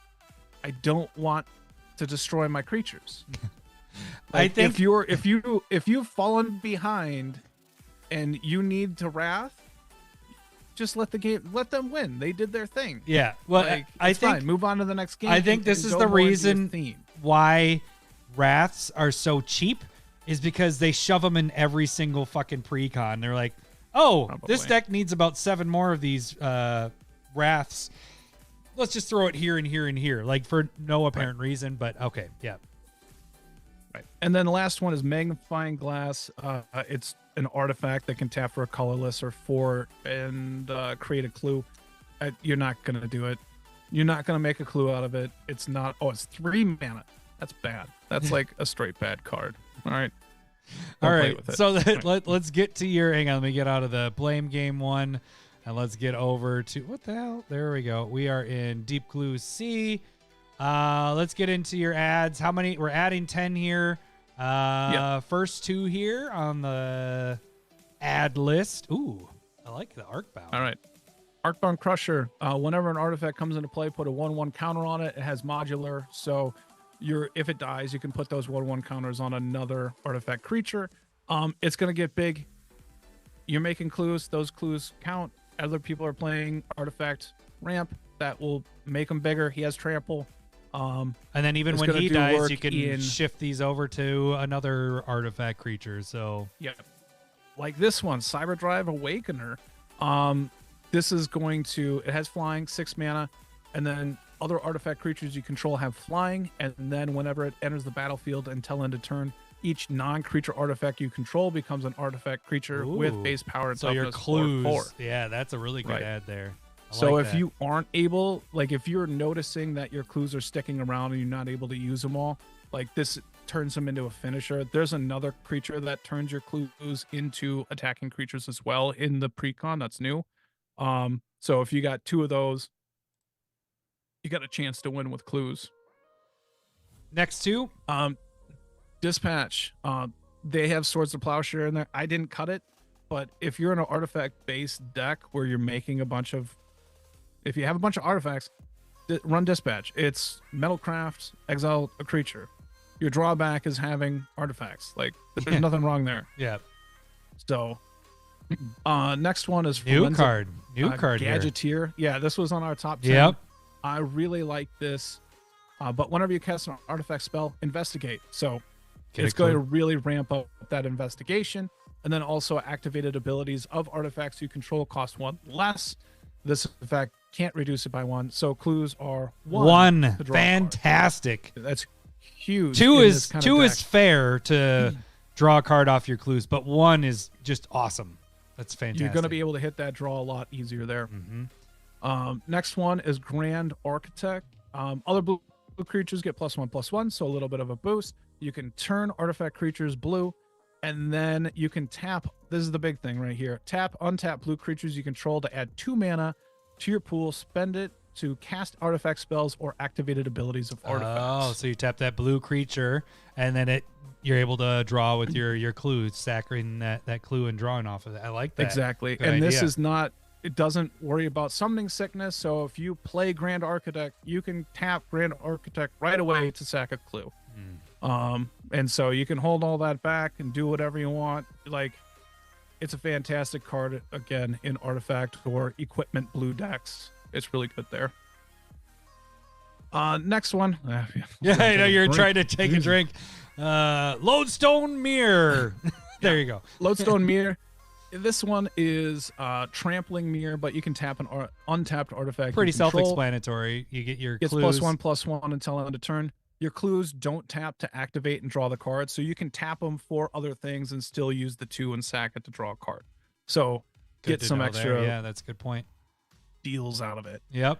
I don't want to destroy my creatures. I think if you've fallen behind and you need to wrath, just let them win. They did their thing. yeah. Well, Like, I it's think fine. Move on to the next game. I think and- this and is go the more into your reason theme. why wraths are so cheap is because they shove them in every single fucking precon. They're like, oh, this Probably. deck needs about 7 more of these wraths. Let's just throw it here and here and here, like for no apparent reason. But okay, yeah. Right. And then the last one is Magnifying Glass. It's an artifact that can tap for a colorless or 4 and create a clue. You're not going to do it. You're not going to make a clue out of it. It's not. Oh, it's 3 mana. That's bad. That's like a straight bad card. All right. All Don't play right. with it. So let's get to your. Hang on. Let me get out of the blame game one. And let's get over to. What the hell? There we go. We are in Deep Clue C. Let's get into your ads. How many? We're adding 10 here. First 2 here on the ad list. Ooh, I like the arc bound. All right. Arcbound Crusher. Whenever an artifact comes into play, put a 1/1 counter on it. It has modular, so if it dies, you can put those 1/1 counters on another artifact creature. It's gonna get big. You're making clues. Those clues count. Other people are playing artifact ramp. That will make him bigger. He has trample. And then even it's when gonna he do dies, work you can in- shift these over to another artifact creature. So Yeah. Like this one, Cyberdrive Awakener. This is going to, it has flying, 6 mana, and then other artifact creatures you control have flying, and then whenever it enters the battlefield until end of turn, each non-creature artifact you control becomes an artifact creature with Ooh. base power and so your toughness clues, 4/4. yeah, that's a really good Right. ad there. I So like if that. you aren't able, like if you're noticing that your clues are sticking around and you're not able to use them all, like this turns them into a finisher. There's another creature that turns your clues into attacking creatures as well in the Precon. That's new. So if you got 2 of those, you got a chance to win with clues. next two, Dispatch. They have Swords of Plowshare in there. I didn't cut it, but if you're in an artifact based deck where you're making if you have a bunch of artifacts, run Dispatch. It's Metalcraft, exile a creature. Your drawback is having artifacts. Like there's nothing wrong there. yeah, So next one is new Forensic card here. Gadgeteer. Yeah, this was on our top 10. Yep. I really like this. But whenever you cast an artifact spell, investigate. So Get it's a going to clue. really ramp up that investigation. And then also activated abilities of artifacts you control cost 1 less. This effect can't reduce it by 1. So clues are 1. to draw a card. Fantastic. That's huge. 2 in is this kind of 2 is deck. fair to draw a card off your clues, but 1 is just awesome. That's fantastic. You're going to be able to hit that draw a lot easier there. Mhm. Next one is Grand Architect. Other blue creatures get +1/+1, so a little bit of a boost. You can turn artifact creatures blue, and then you can tap. This is the big thing right here. Tap, untap blue creatures you control to add 2 mana to your pool. Spend it to cast artifact spells or activated abilities of artifacts. Oh, so you tap that blue creature, and then you're able to draw with your clues, sacring that clue and drawing off of that. I like that. Exactly. Good And this idea. is not, it doesn't worry about summoning sickness. So if you play Grand Architect, you can tap Grand Architect right away to sack a clue. And so you can hold all that back and do whatever you want. Like, it's a fantastic card, again, in artifact or equipment blue decks. It's really good there. Next one. Yeah, I know you're Drink. trying to take a drink. Lodestone Mirror. There you go. Lodestone Mirror. This one is Trampling Mirror, but you can tap an untapped artifact. Pretty you control. self-explanatory. You get your Gets clues. +1/+1 until end of turn. Your clues don't tap to activate and draw the card, so you can tap them for other things and still use the 2 and sack it to draw a card. So Good get to some know extra there. Yeah, that's a good point. deals out of it. Yep.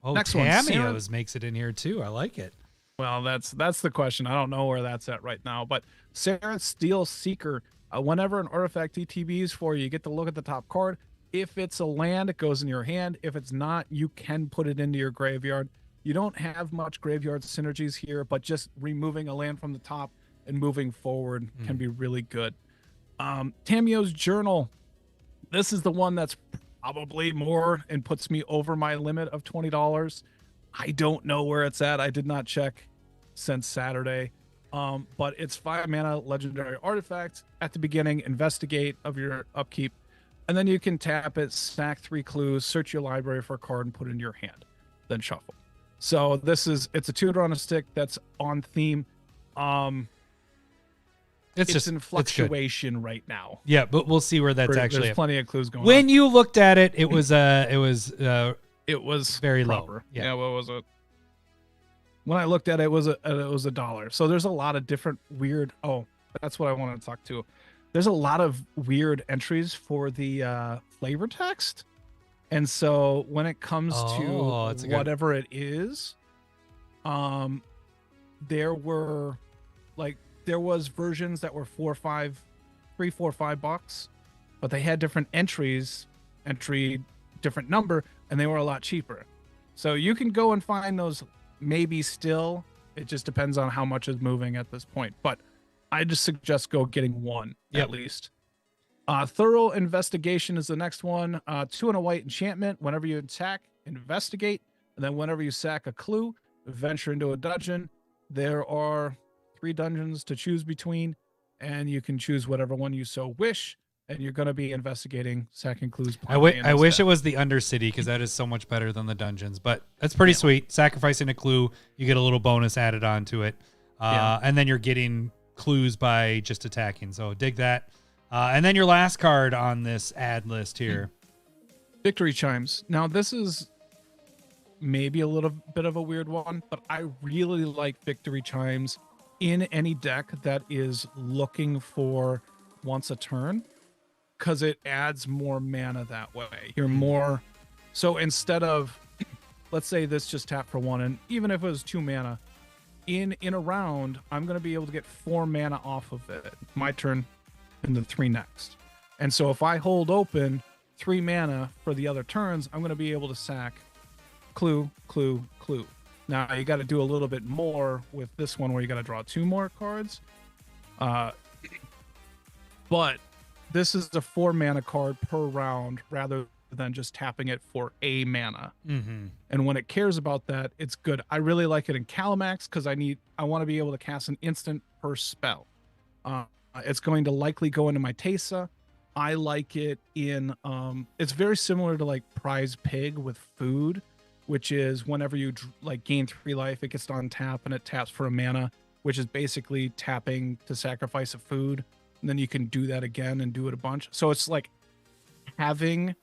Oh, Next one, Cameos makes it in here too. I like it. Well, that's the question. I don't know where that's at right now, but Sarah Steel Seeker. Whenever an artifact ETBs for you, you get to look at the top card. If it's a land, it goes in your hand. If it's not, you can put it into your graveyard. You don't have much graveyard synergies here, but just removing a land from the top and moving forward can be really good. Tamio's Journal. This is the one that's probably more and puts me over my limit of $20. I don't know where it's at. I did not check since Saturday. But it's 5 mana legendary artifact. At the beginning, investigate of your upkeep. And then you can tap it, sack 3 clues, search your library for a card, and put it in your hand. Then shuffle. So it's a tutor on a stick that's on theme. It's just in it's good. fluctuation right now. Yeah, but we'll see where that's actually. There's At. plenty of clues going on. When you looked at it, it was It was very proper. low. Yeah. Yeah, what was it? When I looked at it, it was $1. So there's a lot of different weird. Oh, that's what I wanted to talk to. There's a lot of weird entries for the flavor text, and so when it comes that's to a good- whatever it is, there was versions that were $3, $4, $5, but they had different entry different number, and they were a lot cheaper. So you can go and find those maybe still. It just depends on how much is moving at this point. But I just suggest getting one Yep. at least. Thorough investigation is the next one. 2 and a white enchantment. Whenever you attack, investigate. And then whenever you sack a clue, venture into a dungeon. There are 3 dungeons to choose between, and you can choose whatever one you so wish. And you're going to be investigating, sacking clues. I wish it was the Undercity, because that is so much better than the dungeons. But that's pretty sweet. Sacrificing a clue, you get a little bonus added on to it. And then you're getting clues by just attacking. So dig that. And then your last card on this ad list here. Victory Chimes. Now, this is maybe a little bit of a weird one, but I really like Victory Chimes in any deck that is looking for once a turn, because it adds more mana that way. You're more... So instead of, let's say this just tap for 1, and even if it was 2 mana, in a round, I'm going to be able to get 4 mana off of it. My turn, and the 3 next. And so if I hold open 3 mana for the other turns, I'm going to be able to sack clue, clue, clue. Now you got to do a little bit more with this one, where you got to draw 2 more cards. But this is a 4 mana card per round, rather than just tapping it for a mana. And when it cares about that, it's good. I really like it in Calamax, because I want to be able to cast an instant per spell. It's going to likely go into my Tesa. I like it in it's very similar to like Prize Pig with food, which is whenever you like gain 3 life, it gets to untap and it taps for a mana, which is basically tapping to sacrifice a food, and then you can do that again and do it a bunch. So it's like having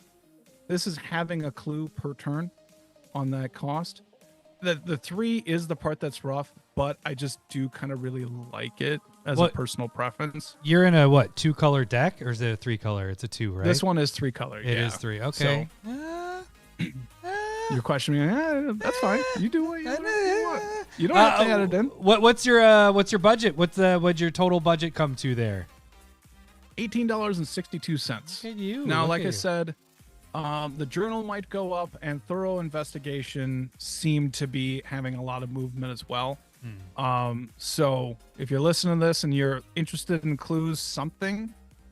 a clue per turn on that cost. The 3 is the part that's rough, but I just do kind of really like it as a personal preference. You're in a 2-color deck, or is it a 3-color? It's a 2, right? This one is 3-color. It is 3. Okay. So, you're questioning. That's fine. You do what you want. You don't have to add it in. What's your budget? What'd your total budget come to there? $18.62. Okay, now, like I said, the journal might go up, and thorough investigation seemed to be having a lot of movement as well. So if you're listening to this and you're interested in clues,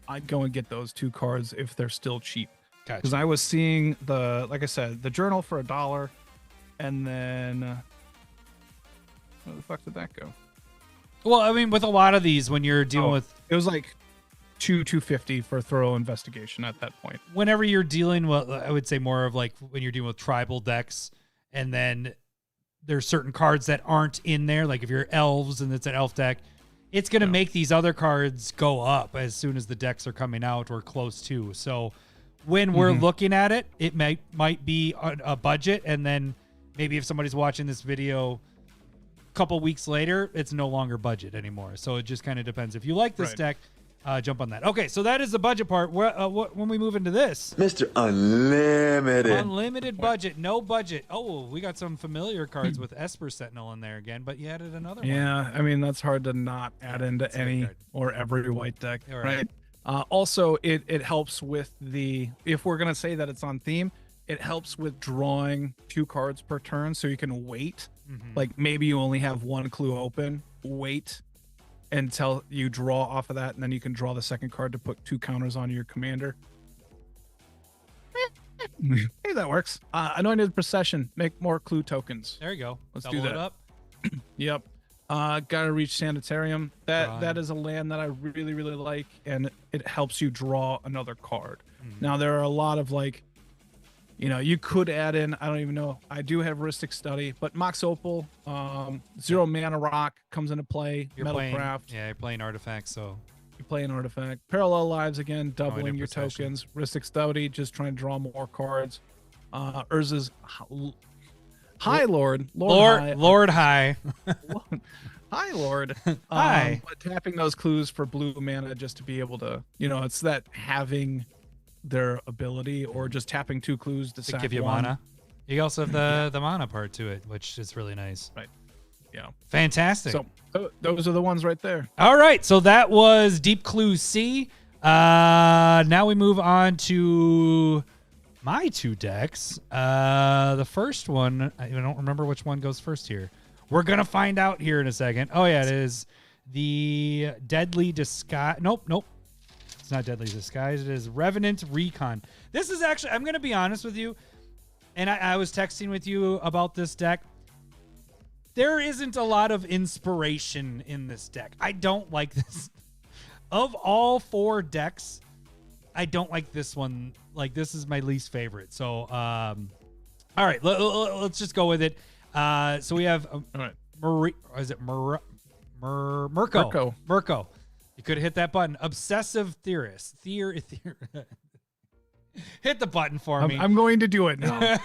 I'd go and get those 2 cards if they're still cheap. Because I was seeing like I said, the journal for $1, and then where the fuck did that go? Well, I mean, with a lot of these, when you're dealing with, it was like $250 for thorough investigation at that point. Whenever you're dealing with, I would say more of like when you're dealing with tribal decks, and then there's certain cards that aren't in there. Like if you're elves and it's an elf deck, it's going to make these other cards go up as soon as the decks are coming out or close to. So when we're looking at it, it might be a budget, and then maybe if somebody's watching this video a couple weeks later, it's no longer budget anymore. So it just kind of depends. If you like this deck, jump on that. Okay, so that is the budget part. When we move into this, Mr. Unlimited. Unlimited budget, no budget. Oh, we got some familiar cards with Esper Sentinel in there again, but you added another one. Yeah, I mean, that's hard to not add into any or every white deck, right? Also, it helps with if we're going to say that it's on theme, it helps with drawing 2 cards per turn, so you can wait. Like maybe you only have 1 clue open, wait until you draw off of that, and then you can draw the second card to put 2 counters on your commander. Hey, that works. Anointed Procession, make more clue tokens. There you go. Let's Double do that. It up. Yep. Gotta reach Sanitarium. That is a land that I really, really like, and it helps you draw another card. Now, there are a lot of you could add in, I don't even know. I do have Heuristic Study, but Mox Opal, 0 mana rock comes into play. Metalcraft. You're playing artifacts, so you play an artifact. Parallel Lives again, doubling your tokens. Heuristic Study, just trying to draw more cards. Urza's High Lord. Lord High. Hi, Lord. Hi. But tapping those clues for blue mana just to be able to, it's that having their ability, or just tapping 2 clues to give you mana. You also have the mana part to it, which is really nice. Right. Yeah. Fantastic. So those are the ones right there. All right. So that was Deep Clue C. Now we move on to my 2 decks. The first one, I don't remember which one goes first here. We're going to find out here in a second. Oh, yeah, it is the Deadly Disguise. Nope. it's not Deadly Disguise. It is Revenant Recon. This is actually, I'm going to be honest with you, and I was texting with you about this deck. There isn't a lot of inspiration in this deck. I don't like this. Of all 4 decks, I don't like this one. Like, this is my least favorite. So, all right, let's just go with it. So we have All right. Mirko. Mirko. You could have hit that button. Obsessive theorist. Hit the button for me. I'm going to do it now.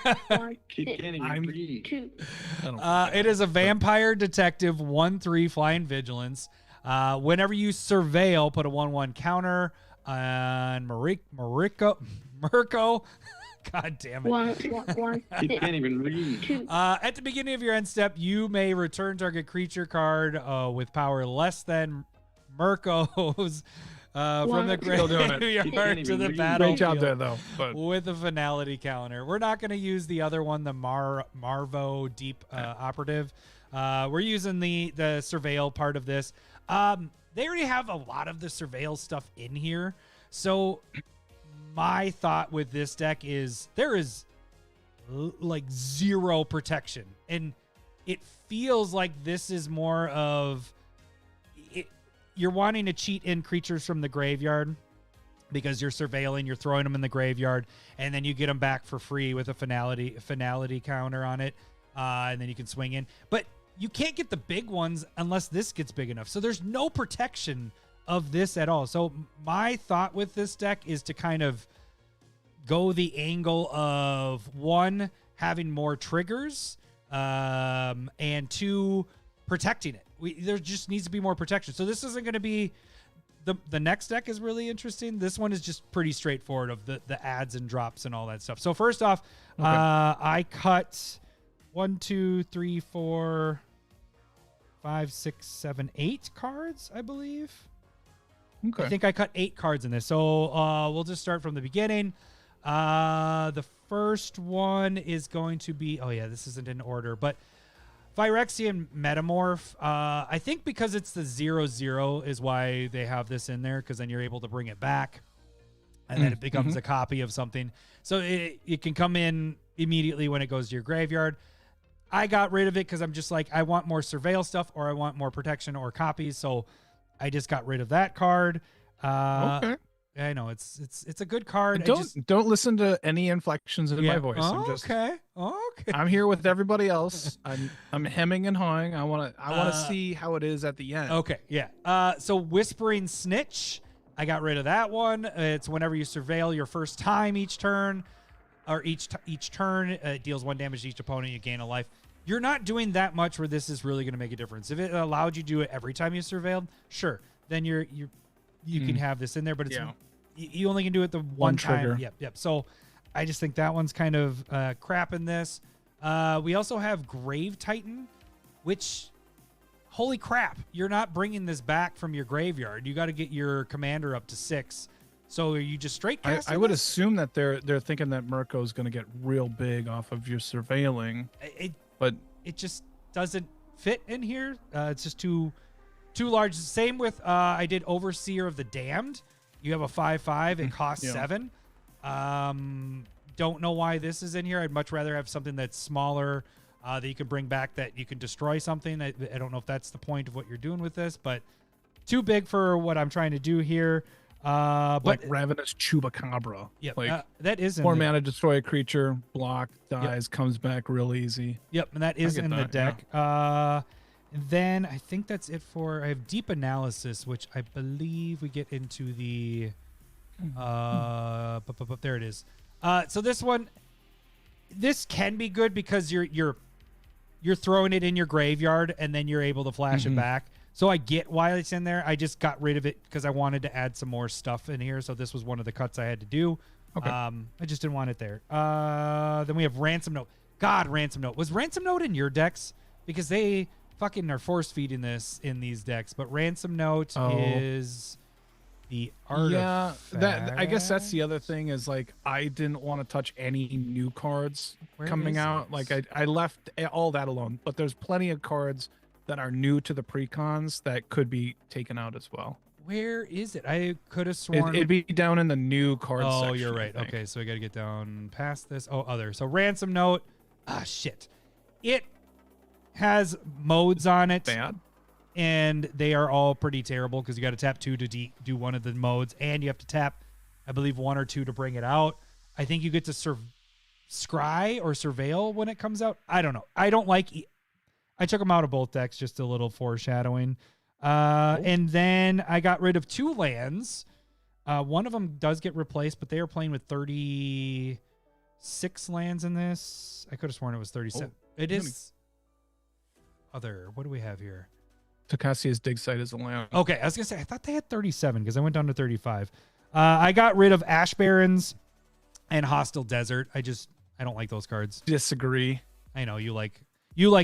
It is a vampire detective 1/3 flying vigilance. Whenever you surveil, put a 1/1 counter on Mirko. God damn it. He can't even read. At the beginning of your end step, you may return target creature card with power less than Mirko's from the graveyard to the battlefield. Great job there, though. But With a finality counter. We're not going to use the other one, the Marvo Deep Operative. We're using the surveil part of this. They already have a lot of the surveil stuff in here. So my thought with this deck is there is like 0 protection. And it feels like this is more of it. You're wanting to cheat in creatures from the graveyard because you're surveilling, you're throwing them in the graveyard, and then you get them back for free with a finality counter on it. And then you can swing in. But you can't get the big ones unless this gets big enough. So there's no protection of this at all. So my thought with this deck is to kind of go the angle of 1, having more triggers, and 2, protecting it. There just needs to be more protection. So this isn't going to be the next deck is really interesting. This one is just pretty straightforward of the adds and drops and all that stuff. So first off, I cut 1, 2, 3, 4, 5, 6, 7, 8 cards, I believe. okay. I think I cut 8 cards in this. So we'll just start from the beginning. The first one is going to be, oh yeah, this isn't in order, but Phyrexian Metamorph. I think because it's the 0/0 is why they have this in there, because then you're able to bring it back, and then it becomes a copy of something. So it can come in immediately when it goes to your graveyard. I got rid of it because I'm just like, I want more surveil stuff, or I want more protection or copies. So I just got rid of that card. Okay. I know it's a good card. Don't listen to any inflections in my voice. Oh, I'm just okay. I'm here with everybody else. I'm hemming and hawing. I want to see how it is at the end. Okay, yeah. So Whispering Snitch, I got rid of that one. It's whenever you surveil your first time each turn, or each turn, it deals 1 damage to each opponent. You gain a life. You're not doing that much where this is really going to make a difference. If it allowed you to do it every time you surveilled, sure, then you can have this in there. But it's you only can do it the one time. trigger. Yep. So I just think that one's kind of crap in this. We also have Grave Titan, which, holy crap, you're not bringing this back from your graveyard. You got to get your commander up to 6. So are you just straight casting? I would this? assume that they're thinking that Mirko is going to get real big off of your surveilling, but it just doesn't fit in here. It's just too large. Same with I did Overseer of the Damned. You have a 5/5. It costs 7. Don't know why this is in here. I'd much rather have something that's smaller that you can bring back, that you can destroy something. I don't know if that's the point of what you're doing with this, but too big for what I'm trying to do here. like Ravenous Chupacabra. Yeah, like that is in 4 mana, destroy a creature, block, dies, comes back real easy. Yep, and that is in the deck. And then I think that's it for. I have Deep Analysis, which I believe we get into the. There it is. So this one, this can be good because you're throwing it in your graveyard and then you're able to flash it back. So I get why it's in there. I just got rid of it because I wanted to add some more stuff in here. So this was one of the cuts I had to do. Okay. I just didn't want it there. Then we have Ransom Note. God, Ransom Note. Was Ransom Note in your decks? Because they fucking are force feeding this in these decks. But Ransom Note is the artifact. Yeah, I guess that's the other thing is like I didn't want to touch any new cards coming out. this? Like I left all that alone. But there's plenty of cards that are new to the precons that could be taken out as well. Where is it? I could have sworn. It'd be down in the new card section. Oh, you're right. I think. Okay, so we got to get down past this. Oh, other. So ransom note. Ah, shit. It has modes on it. Bad. And they are all pretty terrible because you got to tap 2 to do one of the modes, and you have to tap, I believe, 1 or 2 to bring it out. I think you get to scry or surveil when it comes out. I don't know. I don't like. I took them out of both decks, just a little foreshadowing. And then I got rid of 2 lands. One of them does get replaced, but they are playing with 36 lands in this. I could have sworn it was 37. It is other. What do we have here? Takassia's dig site is a land. Okay, I was gonna say I thought they had 37 because I went down to 35. I got rid of Ash Barrens and Hostile Desert. I don't like those cards. Disagree. I know you like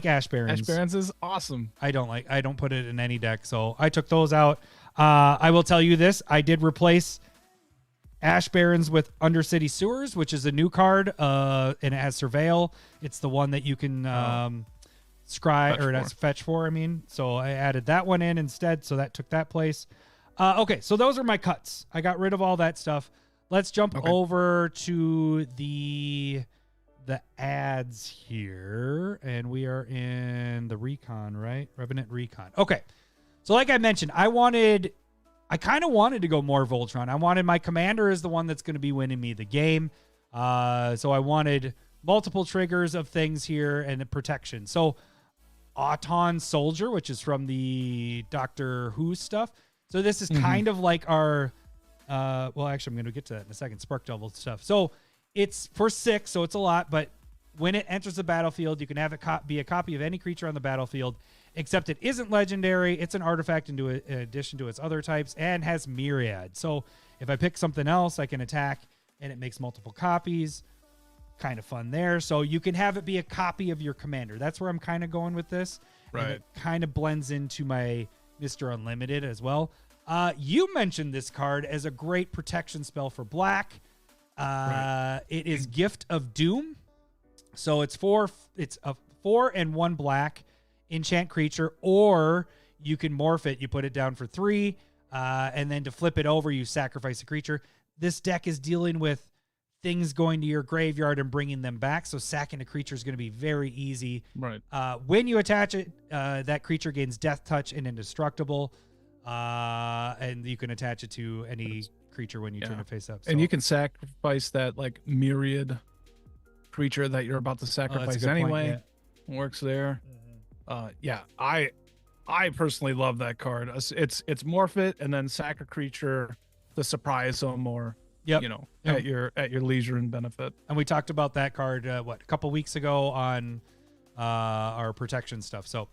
Ash Barrens. Ash Barrens is awesome. I don't put it in any deck, so I took those out. I will tell you this: I did replace Ash Barrens with Undercity Sewers, which is a new card, and it has Surveil. It's the one that you can fetch for. I mean, so I added that one in instead, so that took that place. Okay, so those are my cuts. I got rid of all that stuff. Let's jump over to the ads here, and we are in the Recon, right? Revenant Recon. Okay, so like I mentioned, I kind of wanted to go more Voltron. I wanted my commander is the one that's going to be winning me the game. So I wanted multiple triggers of things here and protection. So Auton Soldier, which is from the Doctor Who stuff. So this is kind of like our, well, actually, I'm going to get to that in a second, Spark Double stuff. So it's for 6, so it's a lot, but when it enters the battlefield, you can have it be a copy of any creature on the battlefield, except it isn't legendary. It's an artifact in addition to its other types and has Myriad. So if I pick something else, I can attack, and it makes multiple copies. Kind of fun there. So you can have it be a copy of your commander. That's where I'm kind of going with this. Right. And it kind of blends into my Mr. Unlimited as well. You mentioned this card as a great protection spell for black. It is Gift of Doom. So it's a 4 and 1 black enchant creature, or you can morph it. You put it down for 3, and then to flip it over, you sacrifice a creature. This deck is dealing with things going to your graveyard and bringing them back, so sacking a creature is going to be very easy. Right. When you attach it, that creature gains Death Touch and Indestructible, and you can attach it to any creature when you turn it face up. So. And you can sacrifice that like Myriad creature that you're about to sacrifice anyway. Works there. I personally love that card. It's morph it and then sack a creature to surprise them or at your leisure and benefit. And we talked about that card a couple weeks ago on our protection stuff. So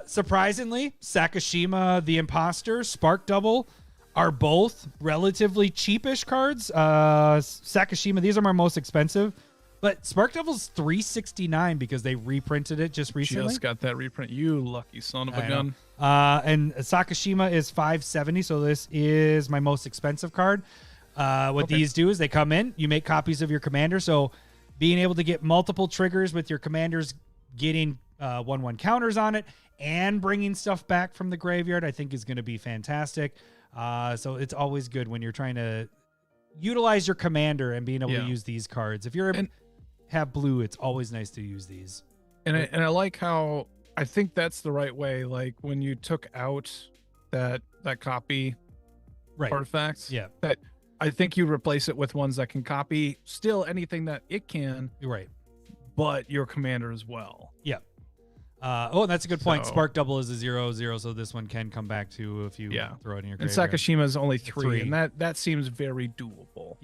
surprisingly, Sakashima the Imposter, Spark Double are both relatively cheapish cards. Sakashima, these are my most expensive. But Spark Double's $369 because they reprinted it just recently. Just got that reprint. You lucky son of a gun. And Sakashima is $570, so this is my most expensive card. These do is they come in, you make copies of your commander. So being able to get multiple triggers with your commanders, getting 1/1 counters on it, and bringing stuff back from the graveyard, I think is going to be fantastic. So it's always good when you're trying to utilize your commander and being able to use these cards. If you're have blue, it's always nice to use these. And I like how I think that's the right way. Like when you took out that copy artifacts, that I think you replace it with ones that can copy still anything that it can, but your commander as well. That's a good point. Spark Double is a 0/0, so this one can come back to if you throw it in your graveyard. And Sakashima is only 3, and that seems very doable.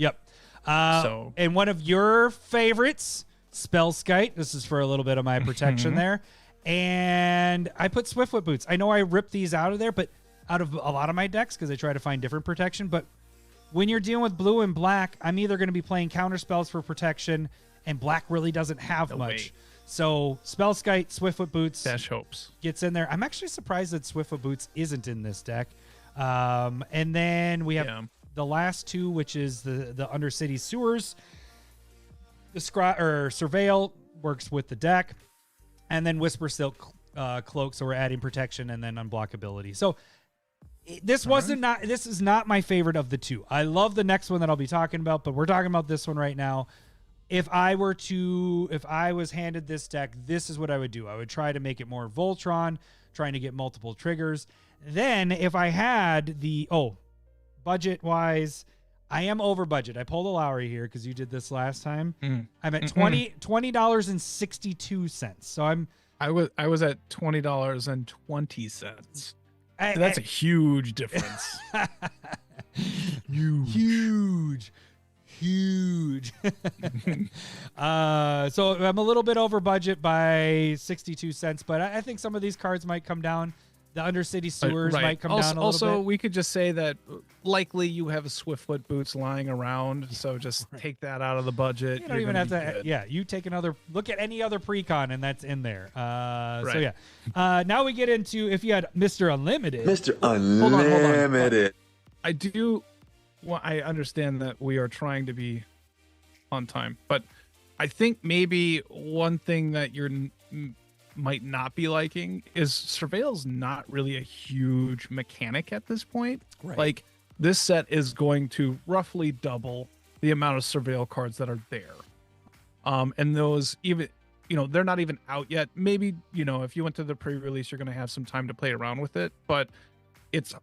And one of your favorites, Spellskite. This is for a little bit of my protection there. And I put Swiftfoot Boots. I know I ripped these out of there, but out of a lot of my decks because I try to find different protection. But when you're dealing with blue and black, I'm either going to be playing counter spells for protection, and black really doesn't have much. So Spellskite, Swiftfoot Boots Dash Hopes gets in there. I'm actually surprised that Swiftfoot Boots isn't in this deck. And then we have the last two, which is the Undercity Sewers. The Surveil works with the deck, and then Whisper Silk Cloak. So we're adding protection and then unblockability. So This this is not my favorite of the two. I love the next one that I'll be talking about, but we're talking about this one right now. If I was handed this deck, this is what I would do. I would try to make it more Voltron, trying to get multiple triggers. Then if I had budget wise, I am over budget. I pulled a Lowry here because you did this last time. I'm at $20.62. So I was at $20.20. That's a huge difference. Huge. So I'm a little bit over budget by 62 cents, but I think some of these cards might come down. The Undercity Sewers might come down a little bit. Also, we could just say that likely you have Swiftfoot boots lying around, so just take that out of the budget. You don't even have to. Yeah, you take another look at any other precon, and that's in there. So yeah. Now we get into if you had Mr. Unlimited. Mr. Unlimited. I do. Well, I understand that we are trying to be on time, but I think maybe one thing that you're might not be liking is Surveil's not really a huge mechanic at this point. Right. Like this set is going to roughly double the amount of Surveil cards that are there. And those even, they're not even out yet. Maybe, if you went to the pre-release, you're going to have some time to play around with it, but it's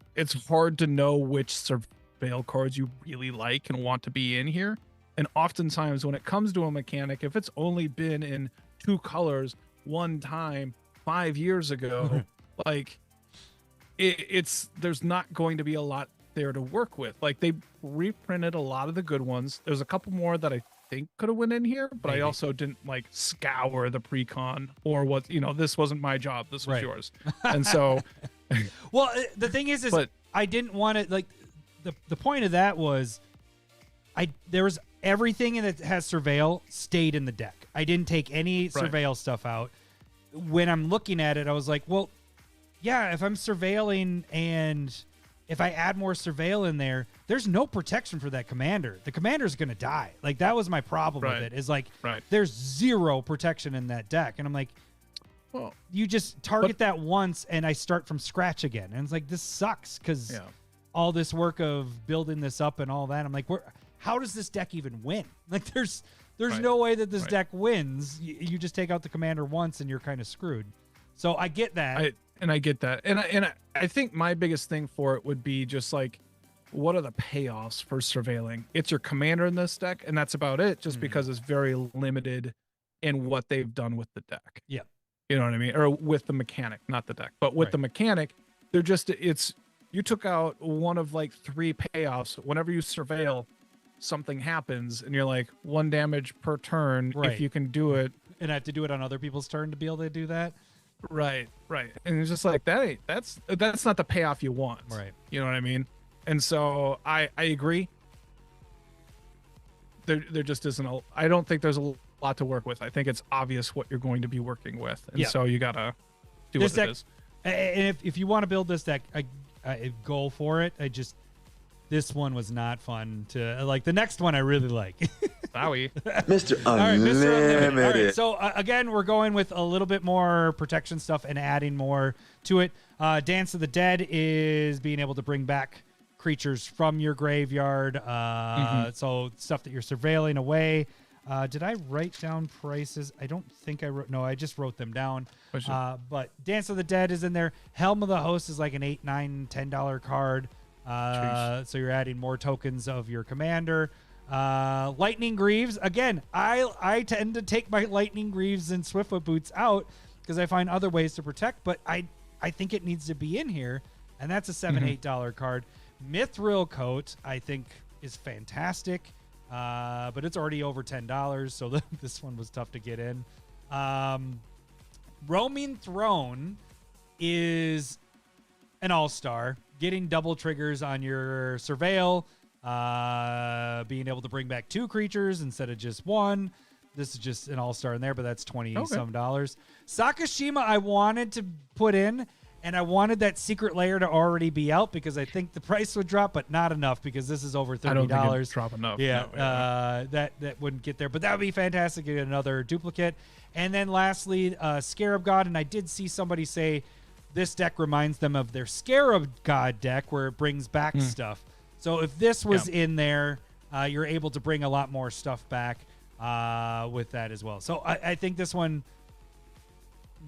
hard to know which Surveil cards you really like and want to be in here. And oftentimes when it comes to a mechanic, if it's only been in 2 colors one time 5 years ago, like there's not going to be a lot there to work with. Like they reprinted a lot of the good ones. There's a couple more that I think could have went in here, but I also didn't like scour the precon or what, this wasn't my job. This was yours. And so, well, the thing is I didn't want to like the point of that was there was everything that has Surveil stayed in the deck. I didn't take any Surveil stuff out. When I'm looking at it, I was like, well, yeah, if I'm surveilling and if I add more Surveil in there, there's no protection for that commander. The commander's going to die. Like, that was my problem with it, is like, there's 0 protection in that deck. And I'm like, well, you just target that once and I start from scratch again. And it's like, this sucks because all this work of building this up and all that. I'm like, how does this deck even win? Like, there's no way that this deck wins. You just take out the commander once and you're kind of screwed. So I get that. I get that. And I think my biggest thing for it would be just like, what are the payoffs for surveilling? It's your commander in this deck, and that's about it, just because it's very limited in what they've done with the deck. Yeah. You know what I mean? Or with the mechanic, not the deck. But with the mechanic, you took out one of like 3 payoffs. Whenever you surveil, something happens and you're like 1 damage per turn if you can do it, and I have to do it on other people's turn to be able to do that. Right. And it's just like that's not the payoff you want. Right. You know what I mean? And so I agree. There just isn't I don't think there's a lot to work with. I think it's obvious what you're going to be working with, and so you gotta do this what deck, it is. And if you want to build this deck, I go for it. This one was not fun to like. The next one I really like. Sorry. Mr. Unlimited. All right, Mr. Unlimited. All right, so again, we're going with a little bit more protection stuff and adding more to it. Dance of the Dead is being able to bring back creatures from your graveyard. So stuff that you're surveilling away. Did I write down prices? I don't think I wrote. No, I just wrote them down. But Dance of the Dead is in there. Helm of the Host is like an $8, $9, $10 card. So you're adding more tokens of your commander. Lightning Greaves. Again, I tend to take my Lightning Greaves and Swiftfoot Boots out because I find other ways to protect, but I think it needs to be in here, and that's a $7, $8 card. Mithril Coat, I think, is fantastic, but it's already over $10, so this one was tough to get in. Roaming Throne is an all-star. Getting double triggers on your Surveil, being able to bring back 2 creatures instead of just 1. This is just an all-star in there, but that's $20-some. Sakashima I wanted to put in, and I wanted that secret layer to already be out because I think the price would drop, but not enough because this is over $30. I don't think it'd drop enough. Yeah, that wouldn't get there, but that would be fantastic to get another duplicate. And then lastly, Scarab God, and I did see somebody say this deck reminds them of their Scarab God deck where it brings back stuff. So if this was in there, you're able to bring a lot more stuff back with that as well. So I think this one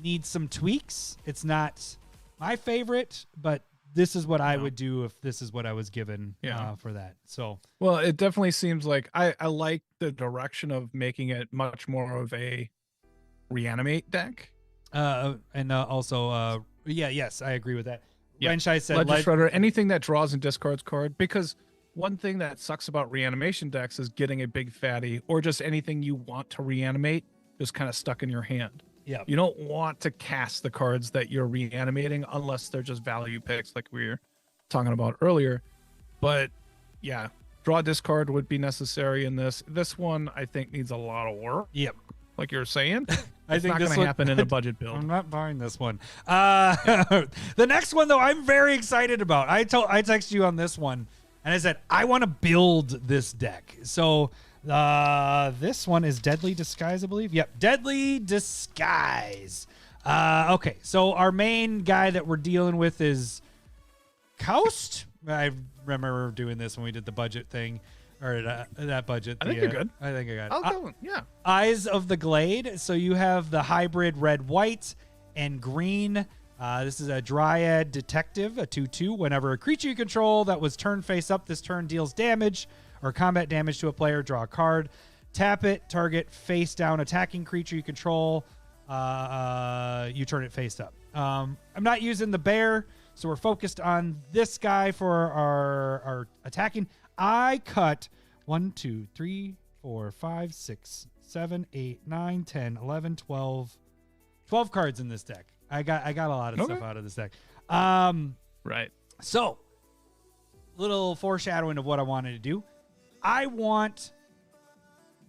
needs some tweaks. It's not my favorite, but this is what I would do if this is what I was given for that. So, well, it definitely seems like I like the direction of making it much more of a reanimate deck. And also, yes, I agree with that. Yeah. Renshai said Legend Shredder, anything that draws and discards card, because one thing that sucks about reanimation decks is getting a big fatty or just anything you want to reanimate just kind of stuck in your hand. Yeah. You don't want to cast the cards that you're reanimating unless they're just value picks like we were talking about earlier. But yeah, draw discard would be necessary in this. This one I think needs a lot of work. Yep. Like you're saying. I It's think not this going to one- happen in a budget build. I'm not buying this one. The next one though, I'm very excited about. I texted you on this one, and I said I want to build this deck. So this one is Deadly Disguise, I believe. Yep, Deadly Disguise. Okay, so our main guy that we're dealing with is Kaust. I remember doing this when we did the budget thing, or that budget. I think you're good. I think I got it. I'll go. Yeah. Eyes of the Glade. So you have the hybrid red, white, and green. This is a Dryad Detective, a 2/2. Whenever a creature you control that was turned face up this turn deals damage or combat damage to a player, draw a card. Tap it, target face down attacking creature you control. You turn it face up. I'm not using the bear, so we're focused on this guy for our attacking. I cut 1, 2, 3, 4, 5, 6, 7, 8, 9, 10, 11, 12. 12 cards in this deck. I got a lot of stuff out of this deck. Right. So, little foreshadowing of what I wanted to do. I want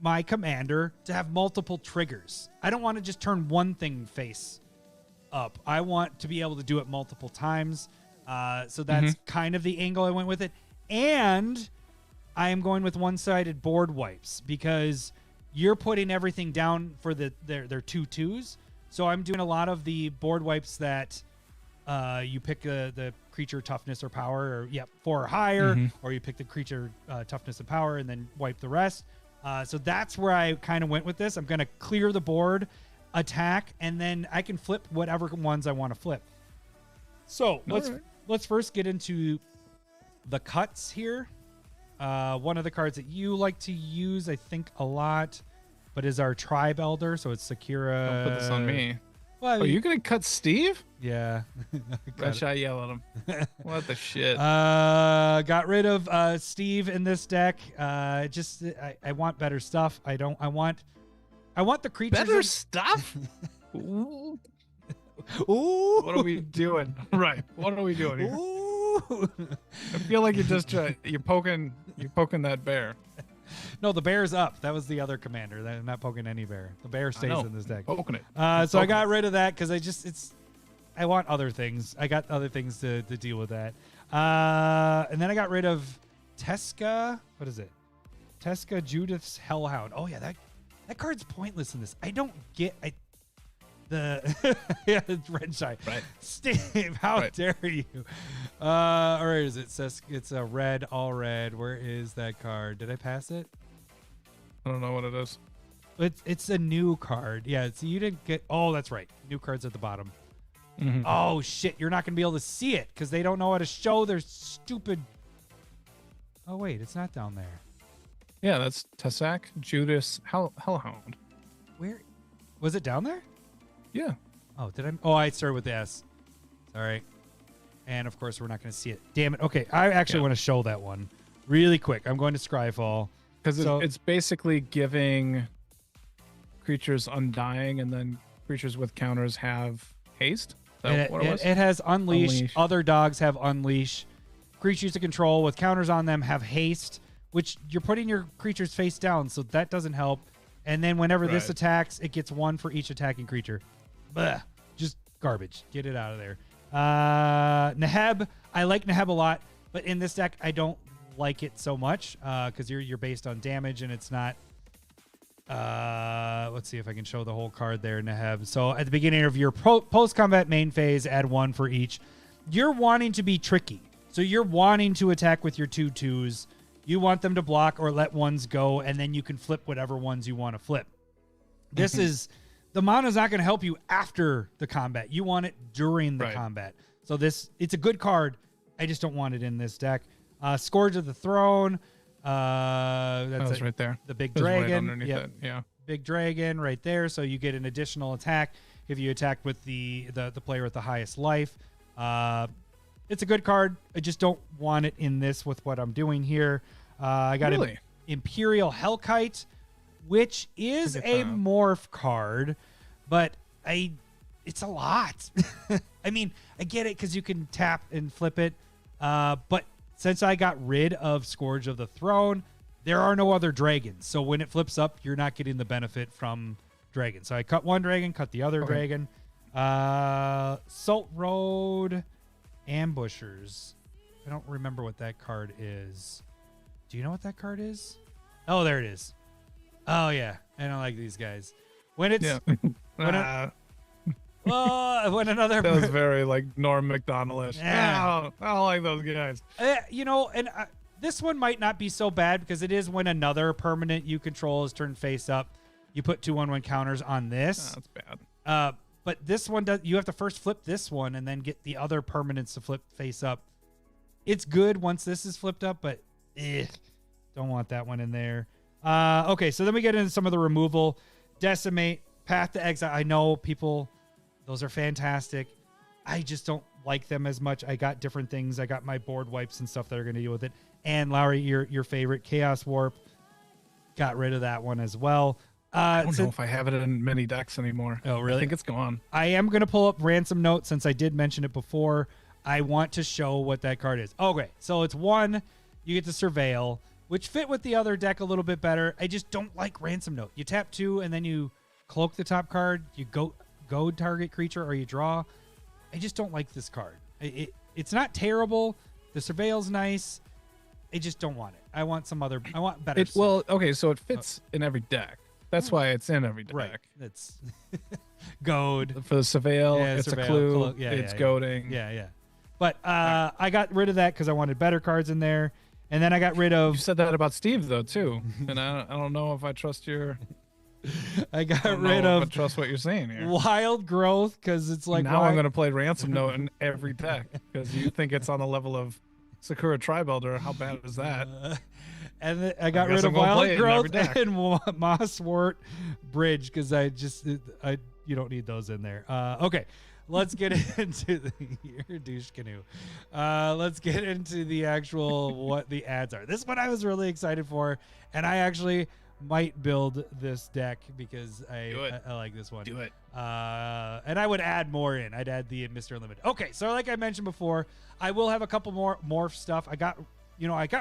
my commander to have multiple triggers. I don't want to just turn one thing face up. I want to be able to do it multiple times. So that's kind of the angle I went with it. And I am going with one-sided board wipes because you're putting everything down for their 2/2s. So I'm doing a lot of the board wipes that you pick the creature toughness or power, or 4 or higher, or you pick the creature toughness and power and then wipe the rest. So that's where I kind of went with this. I'm going to clear the board, attack, and then I can flip whatever ones I want to flip. So let's first get into the cuts here. One of the cards that you like to use, I think, a lot, but is our Tribe Elder. So it's Sakura. Don't put this on me. Well, Oh, you're going to cut Steve? yeah. Red Shot yell at him. What the shit? Got rid of Steve in this deck. I want better stuff. I want the creatures. Better stuff? Ooh. Ooh. What are we doing? Right. What are we doing here? Ooh. I feel like you're poking that bear. No, the bear's up. That was the other commander. I'm not poking any bear. The bear stays in this deck. Poking it. So I got rid of that because I want other things. I got other things to deal with that. And then I got rid of Teska. What is it? Teska Judith's Hellhound. Oh yeah, that card's pointless in this. I don't get it's red shine. Right. Steve, how dare you? All right, it says it's a red, all red. Where is that card? Did I pass it? I don't know what it is. It's a new card. Yeah, so you didn't get. Oh, that's right. New cards at the bottom. Oh shit! You're not gonna be able to see it because they don't know how to show their stupid. Oh wait, it's not down there. Yeah, that's Tessak Judas Hellhound. Where was it down there? Yeah. Oh, did I? Oh, I started with the S. Sorry. And of course, we're not going to see it. Damn it. Okay, I actually want to show that one really quick. I'm going to Scryfall. Because it's basically giving creatures undying, and then creatures with counters have haste. Is that what it was? It has unleash. Other dogs have unleash. Creatures to control with counters on them have haste, which you're putting your creatures face down, so that doesn't help. And then whenever this attacks, it gets 1 for each attacking creature. Blah. Just garbage. Get it out of there. Neheb. I like Neheb a lot, but in this deck, I don't like it so much because you're based on damage, and it's not Let's see if I can show the whole card there, Neheb. So at the beginning of your post-combat main phase, add 1 for each. You're wanting to be tricky. So you're wanting to attack with your 2/2s. You want them to block or let ones go, and then you can flip whatever ones you want to flip. This is... The mana's not going to help you after the combat. You want it during the combat. So it's a good card. I just don't want it in this deck. Scourge of the Throne. That's right there. The big That's right dragon. underneath it. Yeah. Big dragon right there. So you get an additional attack if you attack with the player with the highest life. It's a good card. I just don't want it in this with what I'm doing here. I got an Imperial Hellkite, which is a morph card, but it's a lot. I mean, I get it because you can tap and flip it, but since I got rid of Scourge of the Throne, there are no other dragons. So when it flips up, you're not getting the benefit from dragons. So I cut one dragon, cut the other dragon. Salt Road Ambushers. I don't remember what that card is. Do you know what that card is? Oh, there it is. Oh, yeah. I don't like these guys. When it's... when another... That was very, like, Norm MacDonald-ish. Yeah. I don't like those guys. This one might not be so bad because it is when another permanent you control is turned face up. You put 2/1/1 counters on this. Oh, that's bad. But this one does. You have to first flip this one and then get the other permanents to flip face up. It's good once this is flipped up, but don't want that one in there. Okay, so then we get into some of the removal. Decimate, Path to Exile. I know people, those are fantastic. I just don't like them as much. I got different things. I got my board wipes and stuff that are going to deal with it. And Lowry, your favorite Chaos Warp, got rid of that one as well. I don't know if I have it in many decks anymore. Oh, really? I think it's gone. I am going to pull up Ransom Note since I did mention it before. I want to show what that card is. Okay, so it's 1, you get to Surveil, which fit with the other deck a little bit better. I just don't like Ransom Note. You tap 2 and then you cloak the top card, you go target creature, or you draw. I just don't like this card. It's not terrible. The Surveil's nice. I just don't want it. I want better. Well, okay, so it fits in every deck. That's why it's in every deck. Right. That's goad. For the Surveil, it's Surveil, a clue. it's goading. Yeah. But I got rid of that because I wanted better cards in there. And then I got rid of... You said that about Steve, though, too. And I don't know if I trust your... I trust what you're saying here. Wild Growth, because it's like... Now I'm going to play Ransom Note in every deck because you think it's on the level of Sakura Tri-Builder. How bad is that? And then I got rid of Wild Growth and Mosswort Bridge because you don't need those in there. Okay, let's get into your douche canoe. Let's get into the actual what the ads are. This one I was really excited for, and I actually might build this deck because I like this one. Do it. And I would add more in. I'd add the Mr. Unlimited. Okay, so like I mentioned before, I will have a couple more morph stuff. I got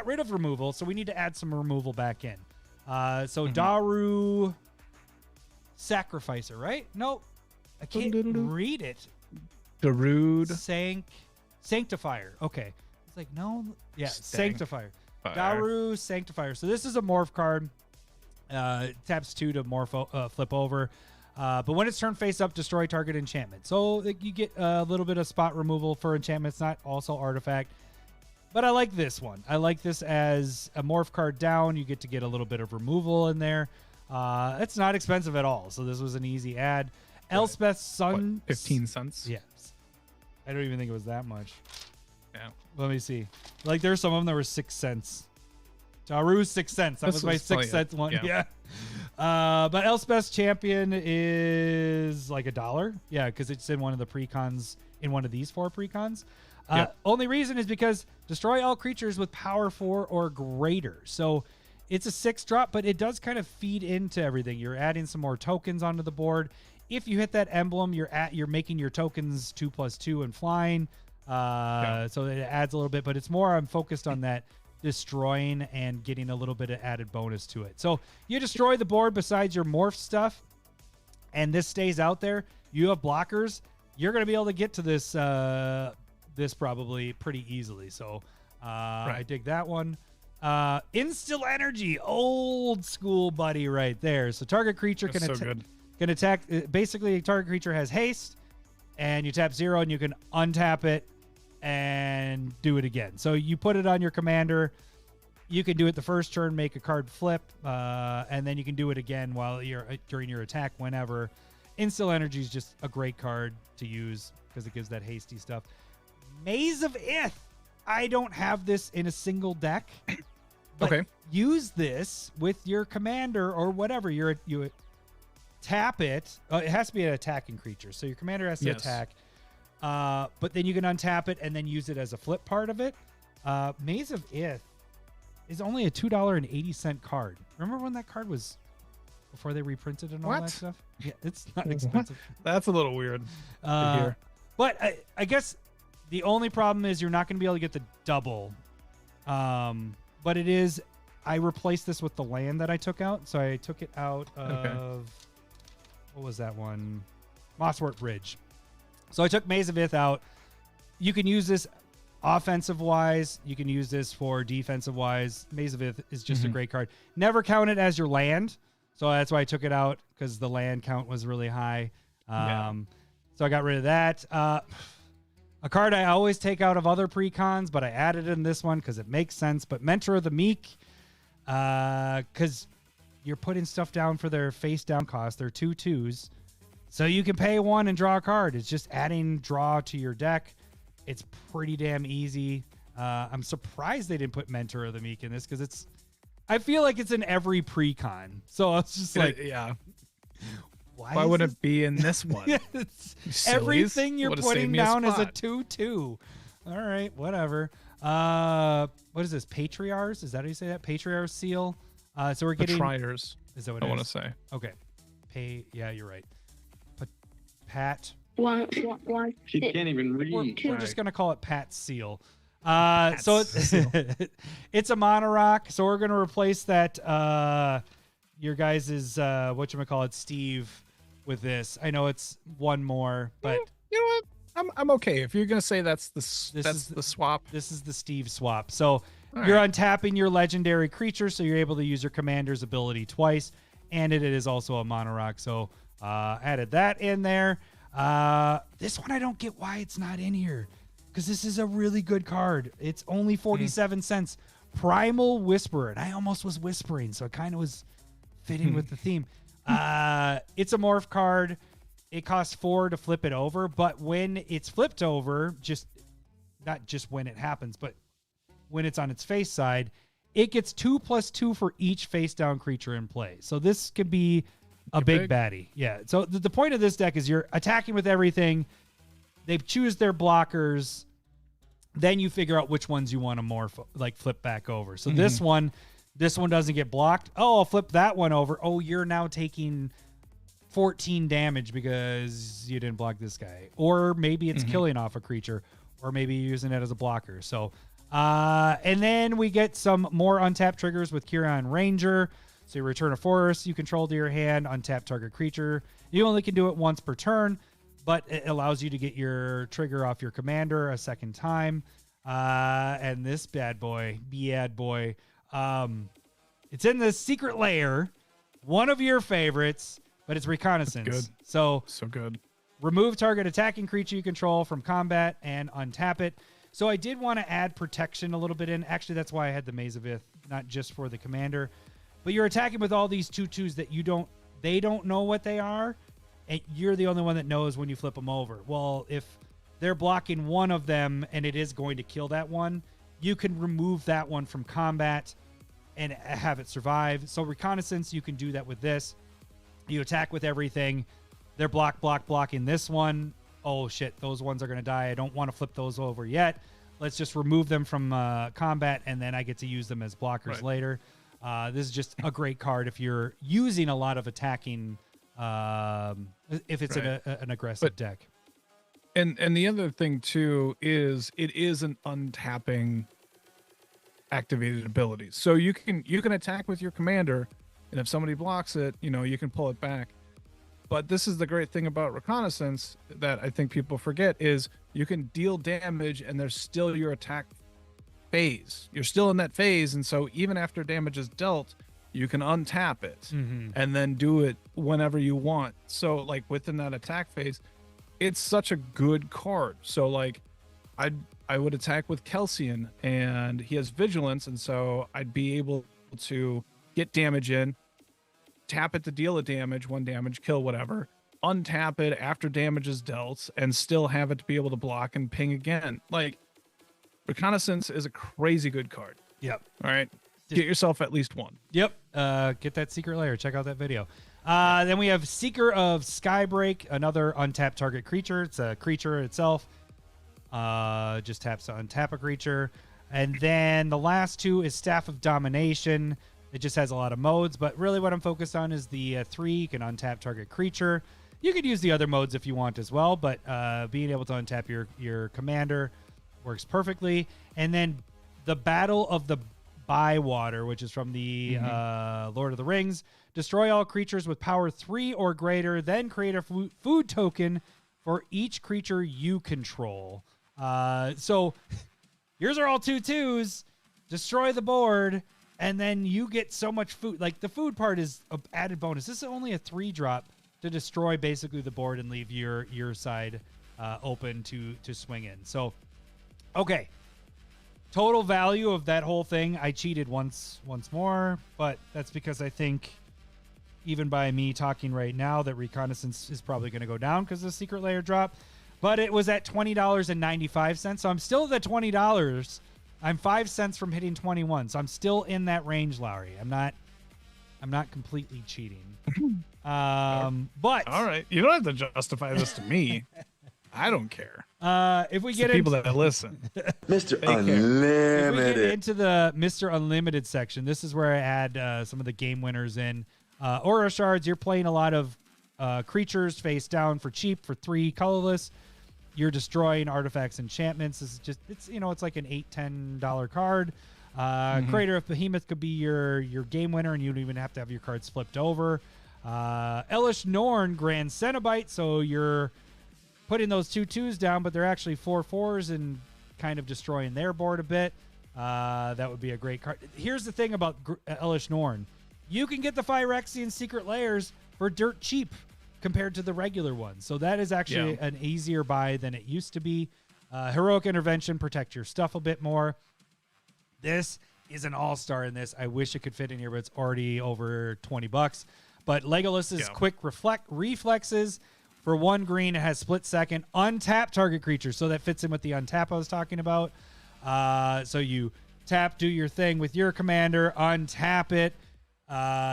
rid of removal, so we need to add some removal back in. Daru Sacrificer, right? Nope. I can't read it. Darude. Sanctifier. Okay. It's like, no. Yeah, Stang. Sanctifier. Fire. Daru Sanctifier. So this is a morph card. Taps 2 to morph flip over. But when it's turned face up, destroy target enchantment. So you get a little bit of spot removal for enchantments, not also artifact. But I like this one. I like this as a morph card down. You get a little bit of removal in there. It's not expensive at all. So this was an easy add. Elspeth's Son. 15 cents? Yes. I don't even think it was that much. Yeah. Let me see. Like there's some of them that were 6 cents. Daru's 6 cents. That was my 6 cents one. Yeah. But Elspeth's Champion is like $1. Yeah, because it's in one of the precons, in one of these 4 precons. Only reason is because destroy all creatures with power 4 or greater. So it's a 6-drop, but it does kind of feed into everything. You're adding some more tokens onto the board. If you hit that emblem, you're making your tokens 2/2 and flying. So it adds a little bit, but it's more I'm focused on that destroying and getting a little bit of added bonus to it. So you destroy the board besides your morph stuff, and this stays out there. You have blockers. You're going to be able to get to this probably pretty easily. So I dig that one. Instill energy, old school buddy right there. So target creature That's can so good. can attack. Basically, target creature has haste, and you tap 0, and you can untap it and do it again. So you put it on your commander. You can do it the first turn, make a card flip, and then you can do it again while you're during your attack whenever. Instill energy is just a great card to use because it gives that hasty stuff. Maze of Ith. I don't have this in a single deck. But Okay. use this with your commander or whatever. You tap it. It has to be an attacking creature, so your commander has to Yes. attack. But then you can untap it and then use it as a flip part of it. Maze of Ith is only a $2.80 card. Remember when that card was before they reprinted and all What? that stuff? Yeah, it's not expensive. That's a little weird to hear. But I guess the only problem is you're not going to be able to get the double. But it is, I replaced this with the land that I took out. So I took it out of, what was that one? Mosswort Bridge. So I took Maze of Ith out. You can use this offensive wise. You can use this for defensive wise. Maze of Ith is just a great card. Never count it as your land. So that's why I took it out, because the land count was really high. So I got rid of that. A card I always take out of other precons, but I added in this one because it makes sense. But Mentor of the Meek, because you're putting stuff down for their face down cost. They're 2/2s. So you can pay 1 and draw a card. It's just adding draw to your deck. It's pretty damn easy. I'm surprised they didn't put Mentor of the Meek in this because I feel like it's in every precon. So it's just like, yeah. why would is it be in this one? It's You sillies. everything you're Would've saved putting me a down is a spot. 2/2. All right, whatever. What is this? Patriarchs? Is that how you say that? Patriarch seal. So we're The getting. Triers, Is that what I it want to is? say. Okay. Yeah, you're right. Pat. One. She can't even read. We're just gonna call it Pat seal. So Seal. it's a monorack. So we're gonna replace that. Your guys' whatchamacallit, Steve, with this. I know it's one more, but You know what? I'm okay. If you're gonna say that's the is the swap. this is the Steve swap. So All you're right. untapping your legendary creature, so you're able to use your commander's ability twice, and it is also a monorack. So added that in there. This one I don't get why it's not in here, because this is a really good card. It's only 47 cents. Primal Whisperer, and I almost was whispering, so it kind of was fitting with the theme. It's a morph card. It costs 4 to flip it over, but when it's flipped over, not just when it happens, but when it's on its face side, it gets 2+2 for each face down creature in play. So this could be a big baddie. Yeah. So the point of this deck is you're attacking with everything. They choose their blockers. Then you figure out which ones you want to morph, like flip back over. So this one doesn't get blocked. Oh, I'll flip that one over. Oh, you're now taking 14 damage because you didn't block this guy. Or maybe it's killing off a creature, or maybe you're using it as a blocker. So, and then we get some more untapped triggers with Kiran Ranger. So you return a forest you control to your hand, untap target creature. You only can do it once per turn, but it allows you to get your trigger off your commander a second time. And this bad boy, it's in the secret lair, one of your favorites, but it's reconnaissance. Good. So good. remove target attacking creature you control from combat and untap it. So I did want to add protection a little bit in. Actually, that's why I had the Maze of Ith, not just for the commander. But you're attacking with all these 2/2s that they don't know what they are, and you're the only one that knows when you flip them over. Well, if they're blocking one of them and it is going to kill that one, you can remove that one from combat and have it survive. So reconnaissance, you can do that with this. You attack with everything. They're blocking this one. Oh shit, those ones are going to die. I don't want to flip those over yet. Let's just remove them from combat, and then I get to use them as blockers later. This is just a great card if you're using a lot of attacking, if it's an aggressive deck. And the other thing too is it is an untapping activated ability. So you can attack with your commander, and if somebody blocks it, you can pull it back. But this is the great thing about reconnaissance that I think people forget is you can deal damage and there's still your attack phase. You're still in that phase, and so even after damage is dealt, you can untap it and then do it whenever you want. So like within that attack phase, it's such a good card. So like I would attack with Kelsian, and he has vigilance, and so I'd be able to get damage in, tap it to deal a damage, 1 damage, kill whatever, untap it after damage is dealt, and still have it to be able to block and ping again. Like, Reconnaissance is a crazy good card. Yep. All right. Get yourself at least one. Yep. Get that secret lair. Check out that video. Then we have Seeker of Skybreak, another untapped target creature. It's a creature itself. Just taps to untap a creature. And then the last 2 is Staff of Domination. It just has a lot of modes, but really what I'm focused on is the 3. You can untap target creature. You could use the other modes if you want as well, but being able to untap your commander works perfectly. And then the Battle of the Bywater, which is from the Lord of the Rings. Destroy all creatures with power 3 or greater, then create a food token for each creature you control. So yours are all 2/2s. Destroy the board, and then you get so much food. Like, the food part is an added bonus. This is only a 3-drop to destroy basically the board and leave your side open to swing in. So, okay. Total value of that whole thing, I cheated once more, but that's because I think even by me talking right now that Reconnaissance is probably going to go down because of the secret layer drop. But it was at $20.95, so I'm still at the $20. I'm 5 cents from hitting 21, so I'm still in that range, Lowry. I'm not completely cheating. But all right, you don't have to justify this to me. I don't care. If we It's get the people that listen, Mr. If we get Unlimited. into the Mr. Unlimited section, this is where I add some of the game winners in. Aura Shards, you're playing a lot of creatures face down for cheap for 3 colorless. You're destroying artifacts, enchantments. This is just, it's like an $8-10 card. Crater of Behemoth could be your game winner, and you don't even have to have your cards flipped over. Elish Norn, Grand Cenobite, so you're putting those 2/2s down, but they're actually 4/4s and kind of destroying their board a bit. That would be a great card. Here's the thing about Elish Norn. You can get the Phyrexian Secret Layers for dirt cheap compared to the regular ones. So that is actually an easier buy than it used to be. Heroic Intervention, protect your stuff a bit more. This is an all-star in this. I wish it could fit in here, but it's already over $20. But Legolas's quick reflexes. For 1 green, it has split second. Untap target creature. So that fits in with the untap I was talking about. So you tap, do your thing with your commander, untap it.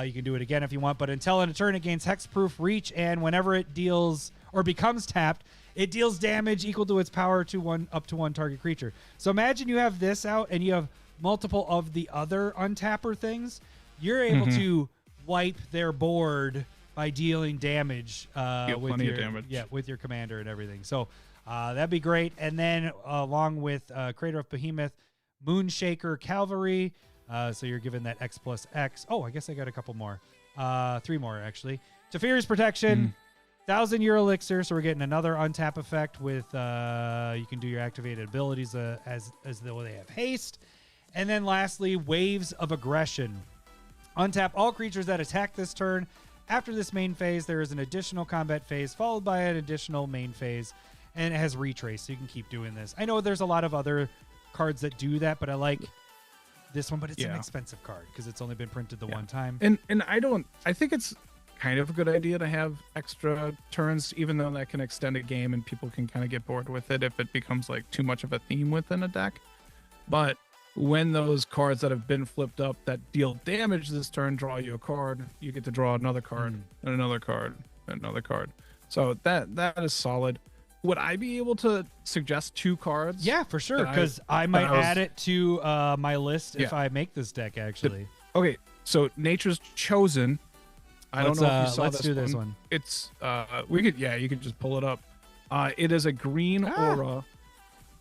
You can do it again if you want, but until in a turn it gains hexproof reach, and whenever it deals or becomes tapped, it deals damage equal to its power to up to 1 target creature. So imagine you have this out and you have multiple of the other untapper things. You're able to wipe their board by dealing damage with your commander and everything. So that'd be great. And then along with Crater of Behemoth, Moonshaker Cavalry. So you're given that X+X. Oh, I guess I got a couple more. 3 more, actually. Teferi's Protection, 1,000-year elixir. So we're getting another untap effect with you can do your activated abilities as though they have haste. And then lastly, Waves of Aggression. Untap all creatures that attack this turn. After this main phase, there is an additional combat phase followed by an additional main phase. And it has retrace, so you can keep doing this. I know there's a lot of other cards that do that, but I like this one, but it's an expensive card because it's only been printed the one time. And I think it's kind of a good idea to have extra turns, even though that can extend a game and people can kind of get bored with it if it becomes like too much of a theme within a deck. But when those cards that have been flipped up that deal damage this turn draw you a card, you get to draw another card and another card and another card. So that is solid. Would I be able to suggest 2 cards? Yeah, for sure, because I might add it to my list if I make this deck, actually. Okay, so Nature's Chosen. I don't know if you saw let's do this one. It's you could just pull it up. It is a green aura.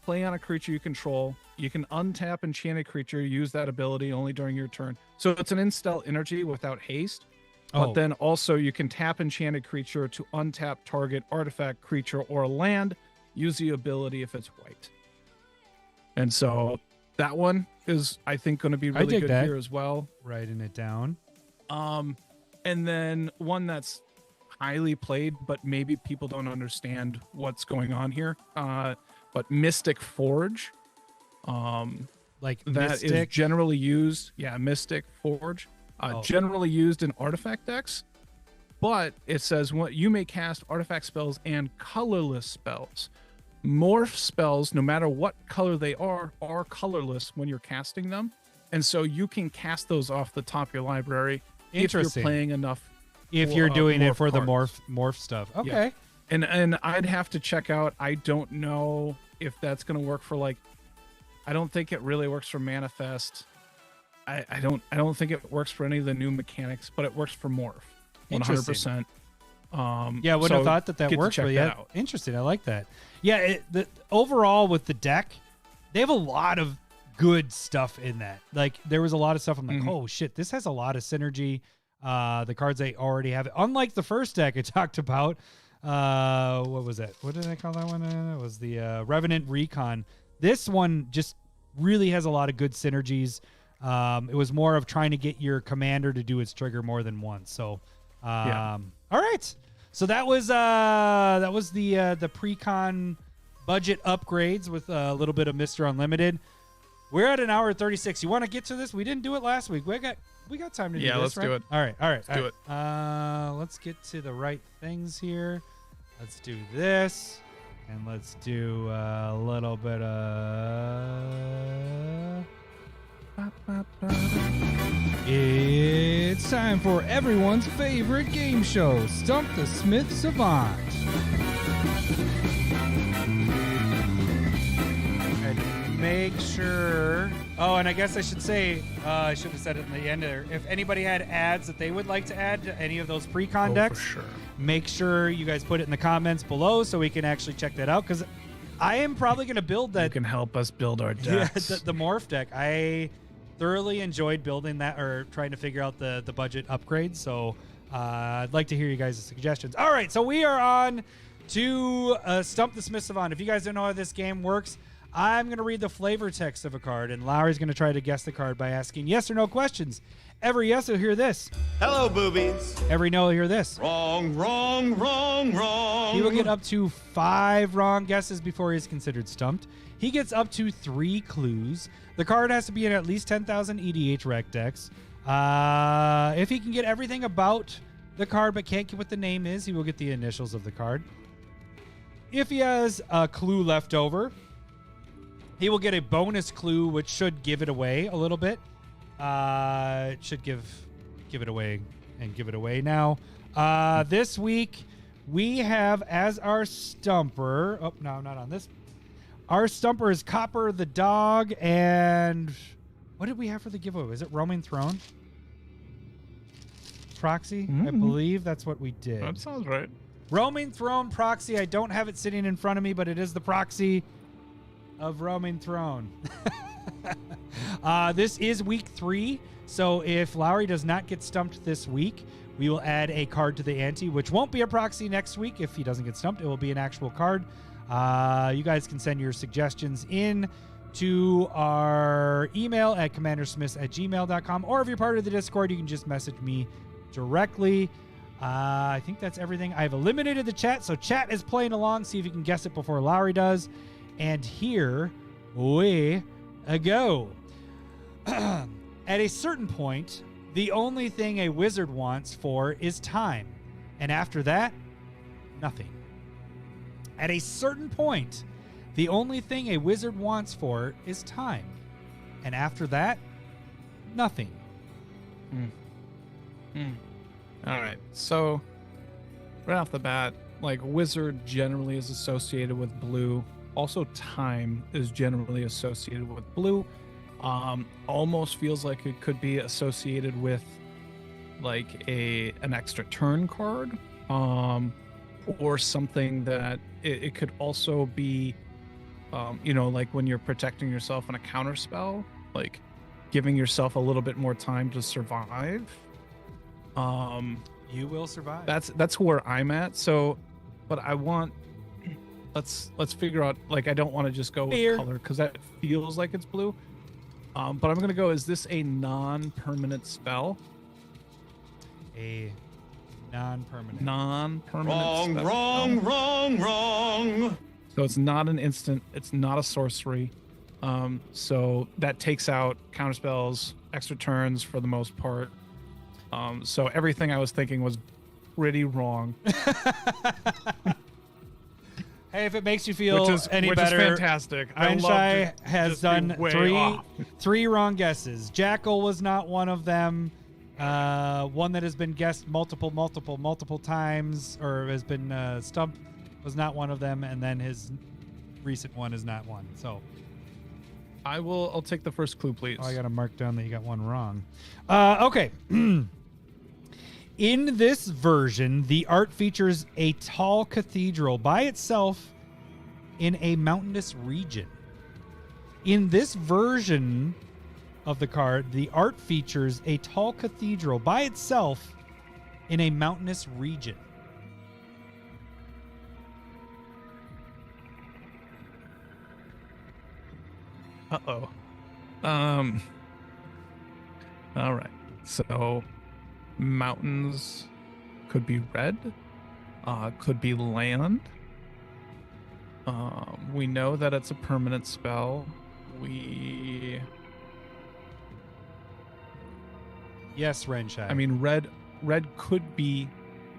Play on a creature you control. You can untap enchanted creature, use that ability only during your turn. So it's an install energy without haste. But then also you can tap enchanted creature to untap target artifact, creature, or land. Use the ability if it's white. And so That one is, I think, going to be really dig good that. here as well. Writing it down. And then one that's highly played, but maybe people don't understand what's going on here. But Mystic Forge. Like That is Mystic. generally used. Yeah, Mystic Forge. Generally used in artifact decks. But it says what you may cast artifact spells and colorless spells. Morph spells, no matter what color they are colorless when you're casting them. And so you can cast those off the top of your library if you're Interesting. playing enough. If you're doing it for the cards. morph stuff. Okay. Yeah. And I'd have to check out. I don't know if that's going to work for like. I don't think it really works for Manifest. I don't think it works for any of the new mechanics, but it works for Morph. 100%. Yeah, I wouldn't have thought that get to worked, check but that yeah, out. interesting. I like that. Yeah, overall with the deck, they have a lot of good stuff in that. Like there was a lot of stuff. I'm like, oh shit, this has a lot of synergy. The cards they already have, unlike the first deck I talked about. What was that? What did I call that one? It was the Revenant Recon. This one just really has a lot of good synergies. It was more of trying to get your commander to do its trigger more than once. So, all right. So that was the Precon budget upgrades with a little bit of Mr. Unlimited. We're at an hour and 36. You want to get to this? We didn't do it last week. We got time to do this. Yeah, let's right? do it. All right. Let's do it. Let's get to the right things here. Let's do this. And let's do a little bit of... It's time for everyone's favorite game show, Stump the Smith Savant. And make sure... Oh, and I guess I should say, I should have said it in the end there. If anybody had ads that they would like to add to any of those Precon decks, for sure. Make sure you guys put it in the comments below so we can actually check that out, because I am probably going to build that. You can help us build our Yeah, decks. the morph deck. I thoroughly enjoyed building that, or trying to figure out the budget upgrade. So I'd like to hear you guys' suggestions. All right, so we are on to Stump the Smith Savant. If you guys don't know how this game works, I'm going to read the flavor text of a card, and Lowry's going to try to guess the card by asking yes or no questions. Every yes will hear this. Hello, boobies. Every no will hear this. Wrong, wrong, wrong, wrong. He will get up to 5 wrong guesses before he is considered stumped. He gets up to 3 clues. The card has to be in at least 10,000 EDH rec decks. If he can get everything about the card but can't get what the name is, he will get the initials of the card. If he has a clue left over, he will get a bonus clue, which should give it away a little bit. It should give it away and give it away now. This week we have as our stumper. Oh no, not on this. Our stumper is Copper the dog, and what did we have for the giveaway? Is it Roaming Throne? Proxy? I believe that's what we did. That sounds right. Roaming Throne proxy. I don't have it sitting in front of me, but it is the proxy of Roaming Throne. This is week 3, so if Lowry does not get stumped this week, we will add a card to the ante, which won't be a proxy next week. If he doesn't get stumped, it will be an actual card. You guys can send your suggestions in to our email at commandersmiths@gmail.com, or if you're part of the Discord, you can just message me directly. I think that's everything. I've eliminated the chat, so chat is playing along. See if you can guess it before Lowry does. And here we go. At a certain point, the only thing a wizard wants for is time. And after that, nothing. At a certain point, the only thing a wizard wants for is time. And after that, nothing. All right. So, right off the bat, like wizard generally is associated with blue. Also, time is generally associated with blue. Almost feels like it could be associated with like an extra turn card, or something that it could also be, like when you're protecting yourself in a counter spell, like giving yourself a little bit more time to survive. You will survive. That's where I'm at. So, but I want. Let's figure out. Like, I don't want to just go with color because that feels like it's blue. But I'm gonna go. Is this a non-permanent spell? A non-permanent. Non-permanent. Wrong, spell. wrong, wrong, wrong. So it's not an instant. It's not a sorcery. So that takes out counterspells, extra turns for the most part. So everything I was thinking was pretty wrong. Hey, if it makes you feel any which better, is fantastic. I love Renshai to has just be done way off. three wrong guesses. Jackal was not one of them. One that has been guessed multiple times, or has been Stump was not one of them, and then his recent one is not one. So I'll take the first clue, please. I got to mark down that you got one wrong. Okay. In this version, the art features a tall cathedral by itself in a mountainous region. In this version of the card, the art features a tall cathedral by itself in a mountainous region. Uh-oh. All right. So mountains could be red, could be land. We know that it's a permanent spell. Yes, Renshai. I mean, red could be,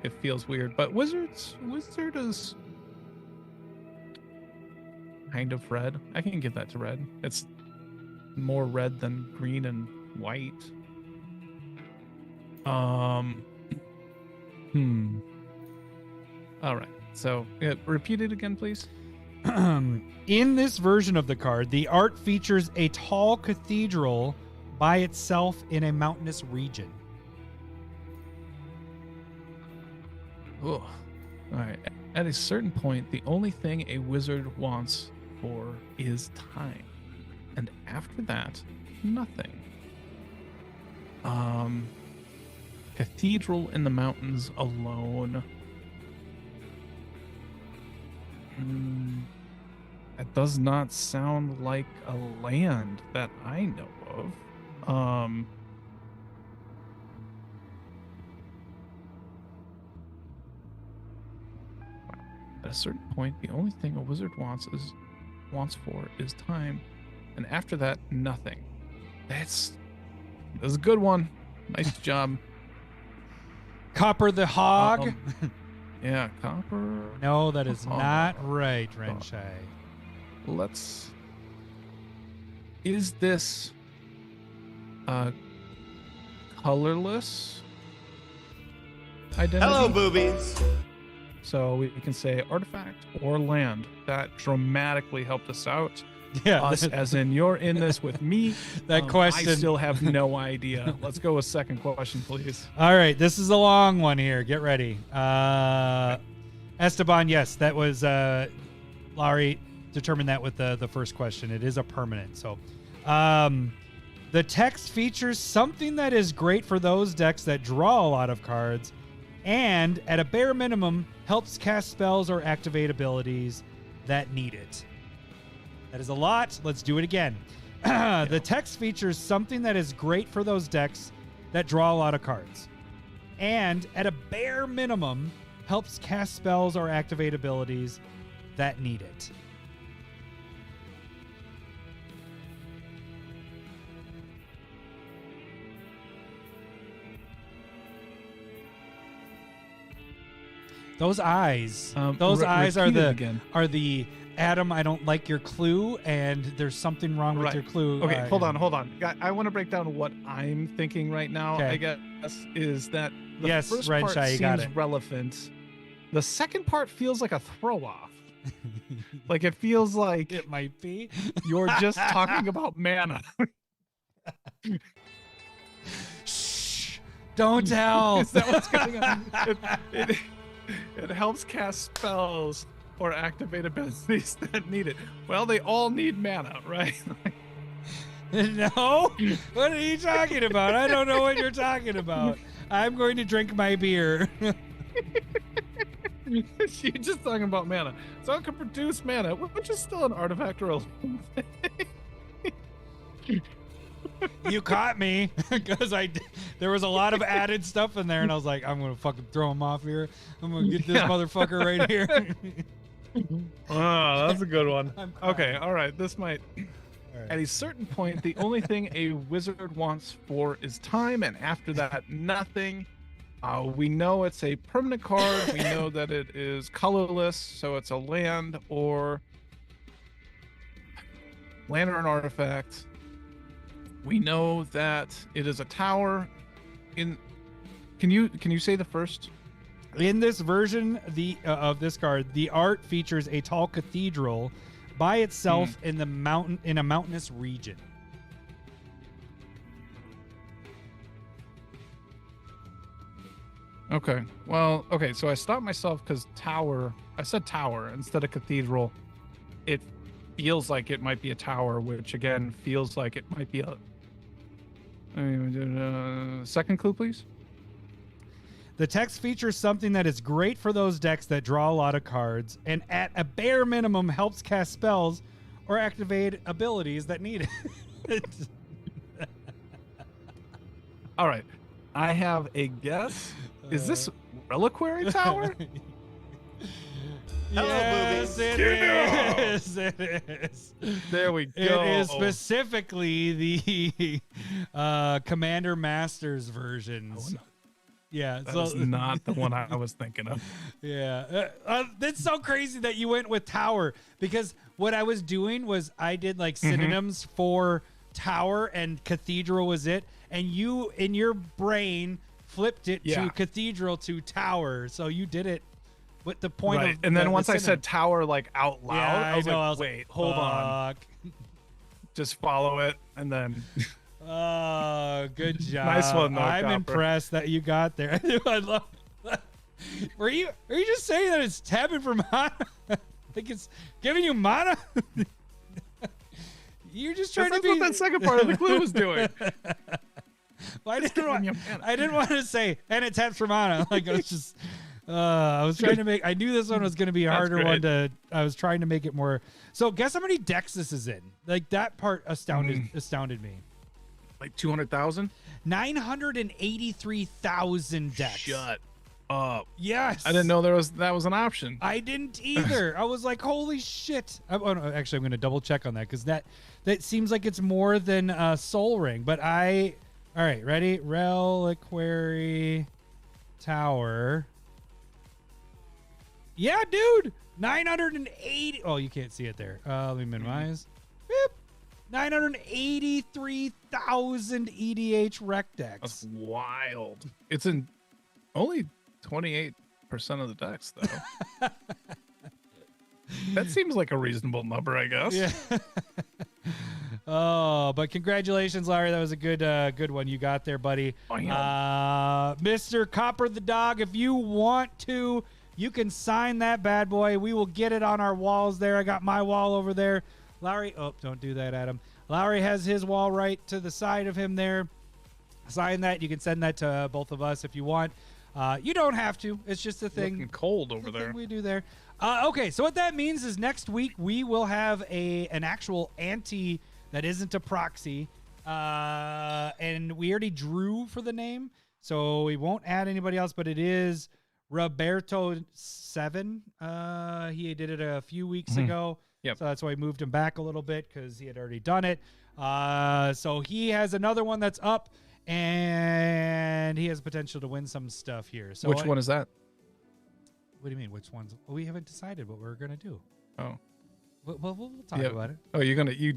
it feels weird, but wizard is kind of red. I can give that to red. It's more red than green and white. All right. So, repeat it again, please. In this version of the card, the art features a tall cathedral by itself in a mountainous region. Oh. All right. At a certain point, the only thing a wizard wants for is time. And after that, nothing. Cathedral in the mountains alone. That does not sound like a land that I know of. At a certain point, the only thing a wizard wants for is time, and after that, nothing. That's a good one. Nice job. Copper the Hog? Yeah, copper. No, that is Hog. not right, Renshai. Is this colorless identity? Hello, boobies. So we can say artifact or land. That dramatically helped us out. Yeah, Us, as in you're in this with me. that question. I still have no idea. Let's go with second question, please. All right, this is a long one here. Get ready. Esteban, yes, that was Laurie determined that with the first question. It is a permanent. So the text features something that is great for those decks that draw a lot of cards, and at a bare minimum helps cast spells or activate abilities that need it. That is a lot. Let's do it again. The text features something that is great for those decks that draw a lot of cards, and at a bare minimum helps cast spells or activate abilities that need it. Those eyes, those eyes are the Adam, I don't like your clue, and there's something wrong with your clue. Okay, hold on. I want to break down what I'm thinking right now. Okay. I guess is that the Yes, first Renshai, part you got seems it. relevant. The second part feels like a throw off. Like it feels like It might be. you're just talking about mana. Shh! Don't tell. Is that what's going on? It helps cast spells or activate abilities that need it. Well, they all need mana, right? No? What are you talking about? I don't know what you're talking about. I'm going to drink my beer. You're just talking about mana. So it can produce mana, which is still an artifact or a You caught me because there was a lot of added stuff in there, and I was like, I'm gonna fucking throw him off here. I'm gonna get this motherfucker right here. Oh, that's a good one. I'm crying. Okay, all right. This might. All right. At a certain point, the only thing a wizard wants for is time, and after that, nothing. We know it's a permanent card. We know that it is colorless, so it's a land or or an artifact. We know that it is a tower. Can you say the first? In this version of this card, the art features a tall cathedral by itself in a mountainous region. Okay. Well, okay, so I stopped myself because I said tower instead of cathedral. It feels like it might be a tower, which again feels like it might be a. Second clue, please. The text features something that is great for those decks that draw a lot of cards, and at a bare minimum helps cast spells or activate abilities that need it. All right. I have a guess. Is this Reliquary Tower? Yes, it is. It is. There we go. It is specifically the Commander Masters versions. Yeah, That's not the one I was thinking of. Yeah, that's so crazy that you went with tower, because what I was doing was I did like synonyms for tower, and cathedral was it, and you in your brain flipped it to cathedral to tower, so you did it with the point of and then the once I synonym. said tower like out loud, Yeah, I was know. like, I was wait, hold on, just follow it, and then Oh, good job. Nice one, though, I'm Copper. impressed that you got there. I love. Are you just saying that it's tapping for mana? Like it's giving you mana? You're just trying that's to be. what that second part of the clue was doing. Well, I giving you mana. didn't want to say, and it taps for mana. Like I was just. I was trying to make. I knew this one was going to be a harder one to. I was trying to make it more. So guess how many decks this is in? Like that part astounded me. Like 200,000? 983,000 decks. Shut up. Yes. I didn't know that was an option. I didn't either. I was like, holy shit. Oh, no, actually, I'm going to double check on that because that seems like it's more than Soul Ring. But all right, ready? Reliquary Tower. Yeah, dude. 980. Oh, you can't see it there. Let me minimize. Beep. 983,000 EDH rec decks. That's wild. It's in only 28% of the decks, though. That seems like a reasonable number, I guess. Yeah. Oh, but congratulations, Larry. That was a good one you got there, buddy. Oh, yeah. Mr. Copper the Dog, if you want to, you can sign that bad boy. We will get it on our walls there. I got my wall over there. Lowry, oh, don't do that, Adam. Lowry has his wall right to the side of him there. Sign that. You can send that to both of us if you want. You don't have to. It's just a thing. Looking cold over there. We do there. Okay, so what that means is next week we will have an actual ante that isn't a proxy. And we already drew for the name, so we won't add anybody else, but it is Roberto 7. He did it a few weeks ago. Yep. So that's why I moved him back a little bit because he had already done it. So he has another one that's up, and he has potential to win some stuff here. So which one is that? What do you mean? Which ones? Well, we haven't decided what we're gonna do. Oh. We'll talk about it. Oh, you're gonna you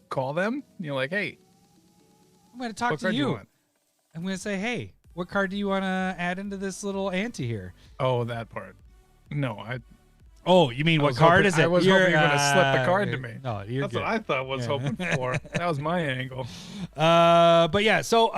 call them? You're like, hey, I'm gonna talk what to card do you. want? I'm gonna say, hey, what card do you want to add into this little ante here? Oh, that part. No, Oh, you mean what was card hoping- is it? I was hoping you were gonna slip the card to me. No, you're that's good. what I thought I was hoping for. That was my angle. But yeah, so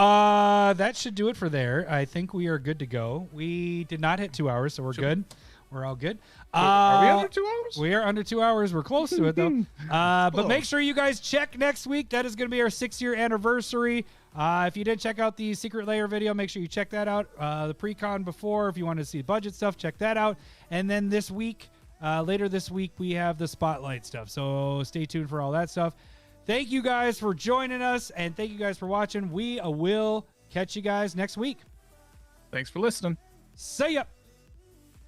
that should do it for there. I think we are good to go. We did not hit 2 hours, so we're good. We're all good. Are we under 2 hours? We are under 2 hours. We're close to it, though. But make sure you guys check next week. That is going to be our 6-year anniversary. If you did check out the Secret Lair video, make sure you check that out. The Precon before, if you want to see budget stuff, check that out. And then this week, later this week, we have the Spotlight stuff. So stay tuned for all that stuff. Thank you guys for joining us, and thank you guys for watching. We will catch you guys next week. Thanks for listening. See ya.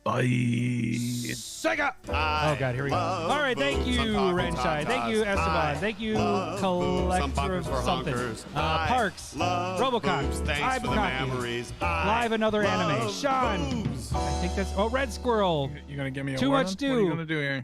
Bye. Sega. Oh God, here we go. All right, thank you, Renshine. Thank you, Esteban. Thank you, Collector something. Parks, Robocock, Thanks for the memories. Live Another Anime. Sean. I think that's Red Squirrel. You're gonna give me a Too warning? much What are you do. gonna do here?